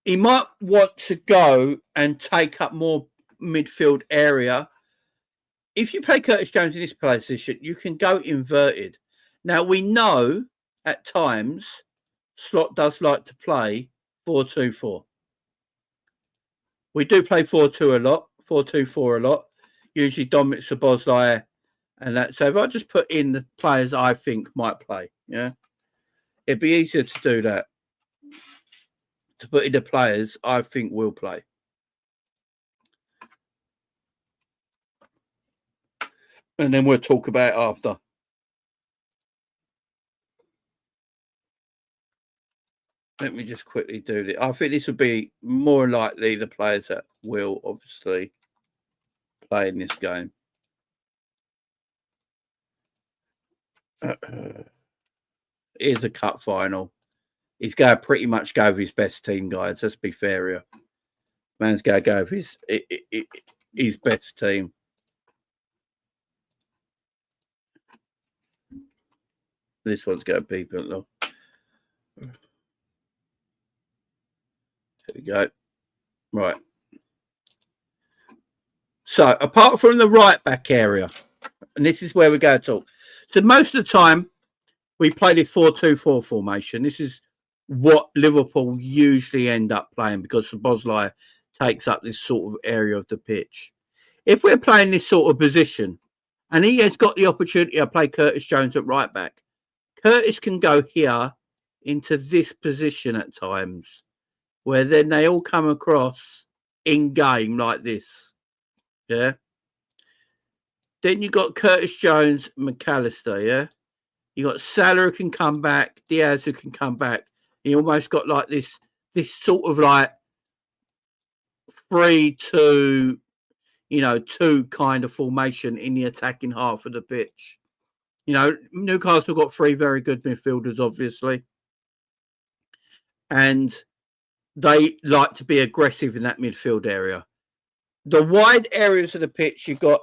He might want to go and take up more midfield area. If you play Curtis Jones in this position, you can go inverted. Now, we know at times Slot does like to play 4-2-4. We do play 4-2 a lot, 4-2-4 a lot. Usually Dominic Szoboszlai and that. So if I just put in the players I think might play, yeah, it'd be easier to do that. To put in the players I think will play. And then we'll talk about it after. Let me just quickly do this. I think this would be more likely the players that will obviously play in this game. Here's a cup final. He's going to pretty much go with his best team, guys. Let's be fair here. Man's going to go with his best team. This one's going to be built low. There we go. Right. So, apart from the right back area, and this is where we're going to talk. So, most of the time, we play this 4-2-4 formation. This is what Liverpool usually end up playing because Szoboszlai takes up this sort of area of the pitch. If we're playing this sort of position, and he has got the opportunity to play Curtis Jones at right back, Curtis can go here into this position at times, where then they all come across in game like this. Yeah. Then you got Curtis Jones, McAllister. Yeah. You got Salah who can come back, Diaz who can come back. You almost got like this sort of like 3-2, 2 kind of formation in the attacking half of the pitch. Newcastle got 3 very good midfielders, obviously. And they like to be aggressive in that midfield area. The wide areas of the pitch, you've got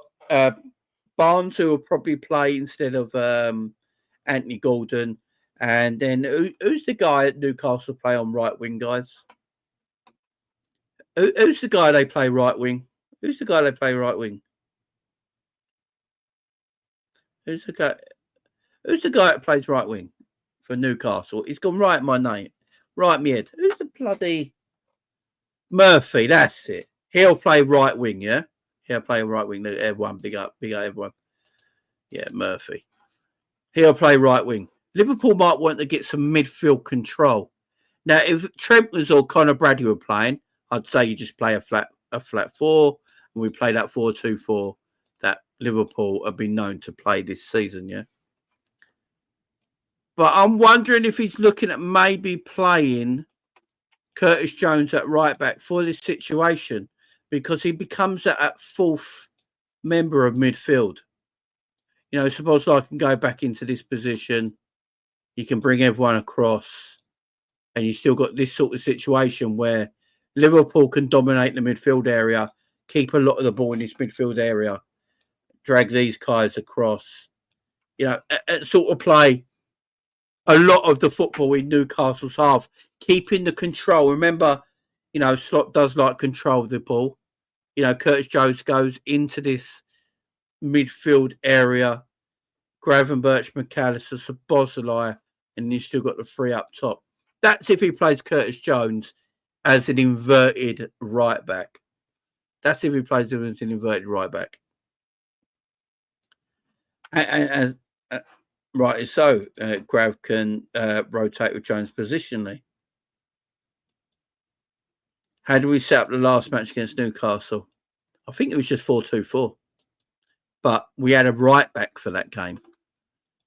Barnes, who will probably play instead of Anthony Gordon. And then who's the guy at Newcastle play on right wing, guys? Who's the guy they play right wing? Who's the guy they play right wing? Who's the guy that plays right wing for Newcastle? He's gone right in my name. Right in my head. Who's the bloody Murphy? That's it. He'll play right wing, yeah? He'll play right wing. Everyone, big up everyone. Yeah, Murphy. He'll play right wing. Liverpool might want to get some midfield control. Now, if Trent was or Conor Bradley were playing, I'd say you just play a flat 4, and we play that 4-2-4 that Liverpool have been known to play this season, yeah? But I'm wondering if he's looking at maybe playing Curtis Jones at right back for this situation, because he becomes that 4th member of midfield. Suppose I can go back into this position. You can bring everyone across, and you still got this sort of situation where Liverpool can dominate the midfield area, keep a lot of the ball in this midfield area, drag these guys across, sort of play a lot of the football in Newcastle's half, keeping the control. Remember, Slot does like control of the ball. Curtis Jones goes into this midfield area, Gravenberch, McAllister, Szoboszlai, and you still got the 3 up top. That's if he plays Curtis Jones as an inverted right back. That's if he plays him as an inverted right back. And right, so Grav can rotate with Jones positionally. How did we set up the last match against Newcastle? I think it was just 4-2-4. But we had a right back for that game.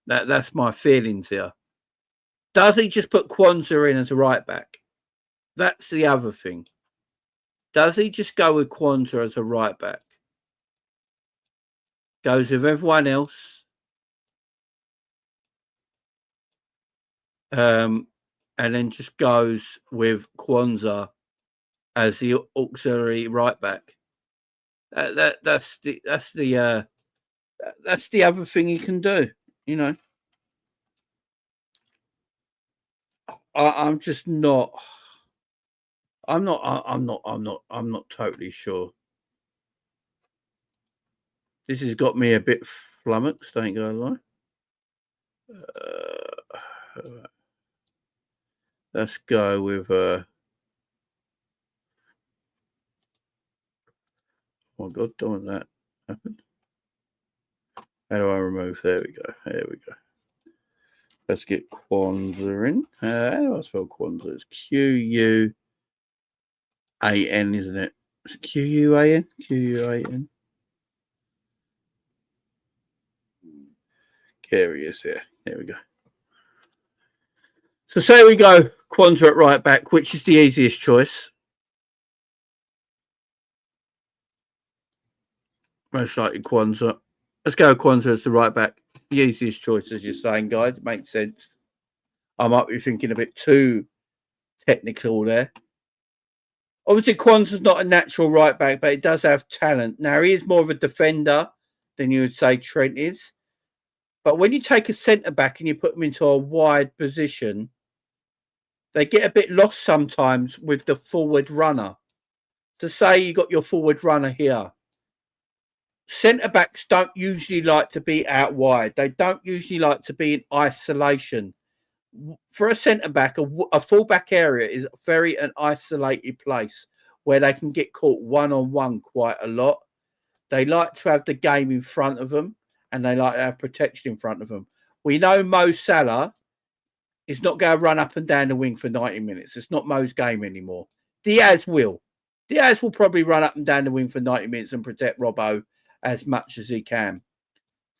That's my feelings here. Does he just put Kwanzaa in as a right back? That's the other thing. Does he just go with Kwanzaa as a right back? Goes with everyone else. And then just goes with Kwanzaa as the auxiliary right back. That's the other thing he can do. I'm just not. I'm not totally sure. This has got me a bit flummoxed, ain't gonna lie. Let's go with oh my god, don't want that happen. How do I remove? There we go. Let's get Kwanzaa in. How do I spell Kwanzaa? It's Quuan, isn't it? It's Quuan? Quuan. There he is here. There we go. So say we go Kwanzaa at right back, which is the easiest choice. Most likely Kwanzaa. Let's go Kwanzaa as the right back. The easiest choice, as you're saying, guys. It makes sense. I might be thinking a bit too technical there. Obviously, Kwanzaa's not a natural right back, but he does have talent. Now, he is more of a defender than you would say Trent is. But when you take a centre back and you put them into a wide position, they get a bit lost sometimes with the forward runner. So say you got your forward runner here. centre-backs don't usually like to be out wide. They don't usually like to be in isolation. For a centre-back, a full-back area is very an isolated place where they can get caught one-on-one quite a lot. They like to have the game in front of them, and they like to have protection in front of them. We know Mo Salah is not going to run up and down the wing for 90 minutes. It's not Mo's game anymore. Diaz will. Diaz will probably run up and down the wing for 90 minutes and protect Robbo as much as he can.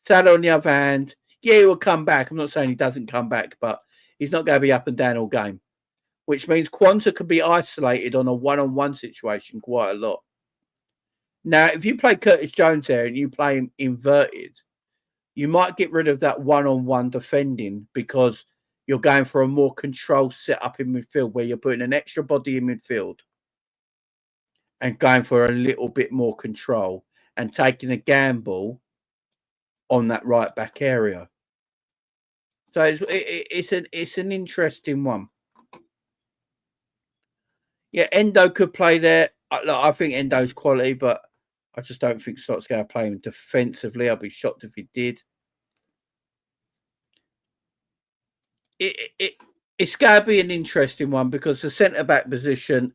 Salah, on the other hand, he will come back. I'm not saying he doesn't come back, but he's not going to be up and down all game, which means Kwanzaa could be isolated on a one-on-one situation quite a lot. Now, if you play Curtis Jones there and you play him inverted, you might get rid of that one-on-one defending because you're going for a more controlled setup in midfield where you're putting an extra body in midfield and going for a little bit more control and taking a gamble on that right back area. So it's an interesting one. Yeah, Endo could play there. I think Endo's quality, but I just don't think Slott's going to play him defensively. I'll be shocked if he did. It's going to be an interesting one because the centre-back position,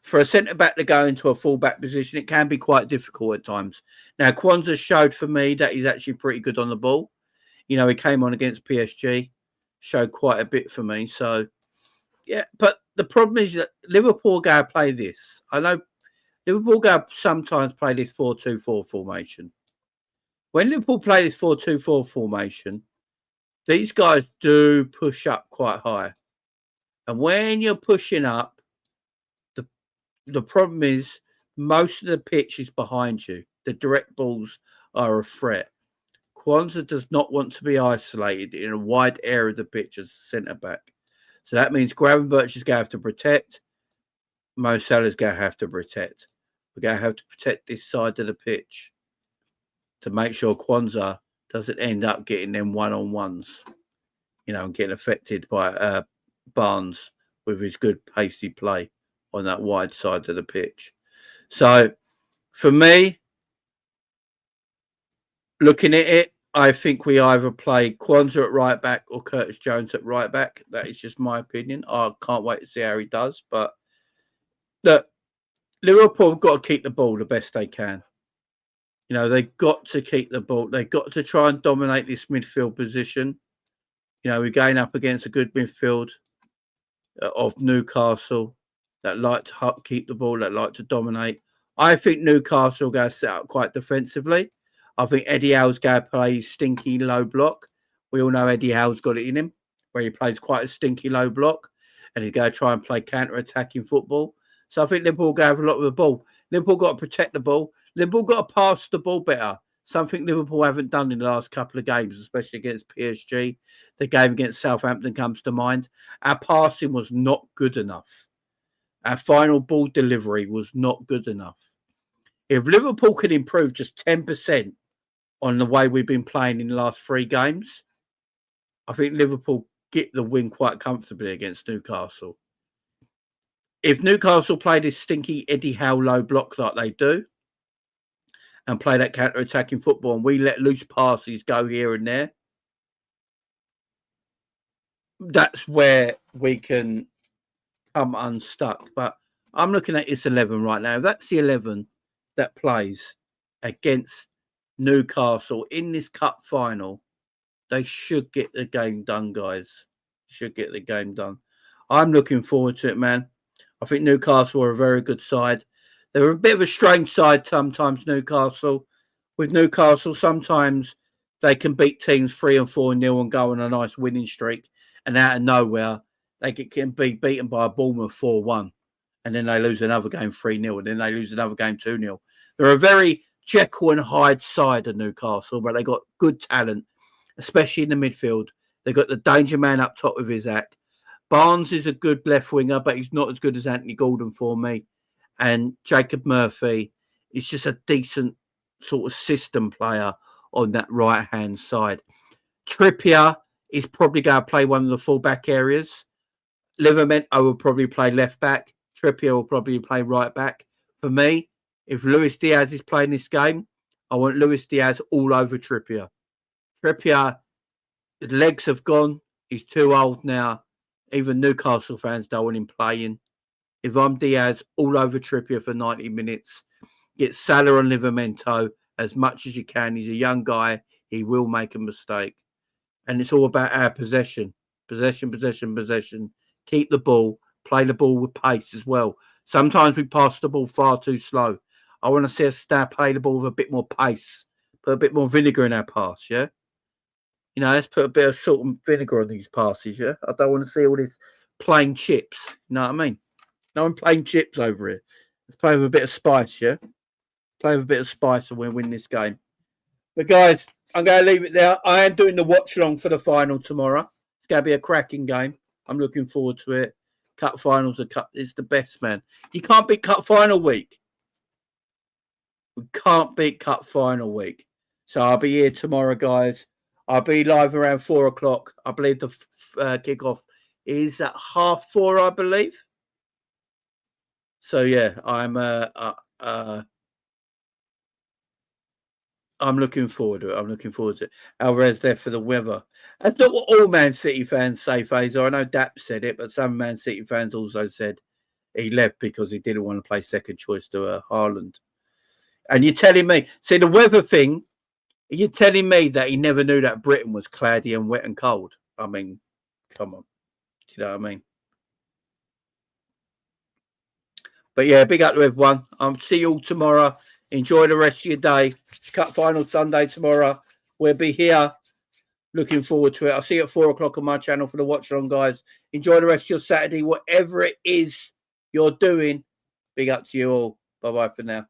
for a centre-back to go into a full-back position, it can be quite difficult at times. Now, Kwanzaa showed for me that he's actually pretty good on the ball. You know, he came on against PSG, showed quite a bit for me. So, yeah, but the problem is that Liverpool go play this. I know Liverpool go sometimes play this 4-2-4 formation. When Liverpool play this 4-2-4 formation, these guys do push up quite high. And when you're pushing up, the problem is most of the pitch is behind you. The direct balls are a threat. Kwanzaa does not want to be isolated in a wide area of the pitch as centre-back. So that means Gravenberch is going to have to protect. Mo Salah's going to have to protect. We're going to have to protect this side of the pitch to make sure Kwanzaa doesn't end up getting them one-on-ones, you know, and getting affected by Barnes with his good pacey play on that wide side of the pitch. So, for me, looking at it, I think we either play Kwanzaa at right back or Curtis Jones at right back. That is just my opinion. I can't wait to see how he does. But look, Liverpool have got to keep the ball the best they can. You know, they've got to keep the ball. They've got to try and dominate this midfield position. You know, we're going up against a good midfield of Newcastle that like to keep the ball, that like to dominate. I think Newcastle are going to set up quite defensively. I think Eddie Howe's going to play stinky low block. We all know Eddie Howe's got it in him, where he plays quite a stinky low block, and he's going to try and play counter-attacking football. So I think Liverpool going to have a lot of the ball. Liverpool got to protect the ball. Liverpool got to pass the ball better. Something Liverpool haven't done in the last couple of games, especially against PSG. The game against Southampton comes to mind. Our passing was not good enough. Our final ball delivery was not good enough. If Liverpool could improve just 10% on the way we've been playing in the last 3 games, I think Liverpool get the win quite comfortably against Newcastle. If Newcastle play this stinky Eddie Howe low block like they do and play that counter-attacking football and we let loose passes go here and there, that's where we can come unstuck. But I'm looking at this 11 right now. If that's the 11 that plays against Newcastle in this cup final, they should get the game done, guys. Should get the game done. I'm looking forward to it, man. I think Newcastle are a very good side. They're a bit of a strange side sometimes, Newcastle. With Newcastle, sometimes they can beat teams 3 and 4-0 and go on a nice winning streak. And out of nowhere, they can be beaten by a Bournemouth 4-1. And then they lose another game 3-0. And then they lose another game 2-0. They're a very Jekyll and Hyde side of Newcastle, but they got good talent, especially in the midfield. They got the danger man up top with Isak. Barnes is a good left winger, but he's not as good as Anthony Gordon for me. And Jacob Murphy is just a decent sort of system player on that right-hand side. Trippier is probably going to play one of the full-back areas. Livramento will probably play left-back. Trippier will probably play right-back. For me, if Luis Diaz is playing this game, I want Luis Diaz all over Trippier. Trippier, his legs have gone. He's too old now. Even Newcastle fans don't want him playing. If I'm Diaz, all over Trippier for 90 minutes. Get Salah and Livramento as much as you can. He's a young guy. He will make a mistake. And it's all about our possession. Possession. Keep the ball. Play the ball with pace as well. Sometimes we pass the ball far too slow. I want to see us now play the ball with a bit more pace. Put a bit more vinegar in our pass, yeah? You know, let's put a bit of salt and vinegar on these passes, yeah? I don't want to see all this plain chips. You know what I mean? No one plain chips over here. Let's play with a bit of spice, yeah? Play with a bit of spice and we'll win this game. But guys, I'm going to leave it there. I am doing the watch along for the final tomorrow. It's going to be a cracking game. I'm looking forward to it. Cup finals is the best, man. You can't beat cup final week. We can't beat cup final week. So I'll be here tomorrow, guys. I'll be live around 4 o'clock. I believe the kickoff is at 4:30, I believe. So yeah, I'm looking forward to it. Álvarez there for the weather. That's not what all Man City fans say, Fazer. I know Dap said it, but some Man City fans also said he left because he didn't want to play second choice to Haaland. And you're telling me, see the weather thing, you're telling me that he never knew that Britain was cloudy and wet and cold. I mean, come on. Do you know what I mean? But yeah, big up to everyone. I'll see you all tomorrow. Enjoy the rest of your day. Cup final Sunday tomorrow. We'll be here. Looking forward to it. I'll see you at 4 o'clock on my channel for the watch along, guys. Enjoy the rest of your Saturday. Whatever it is you're doing, big up to you all. Bye-bye for now.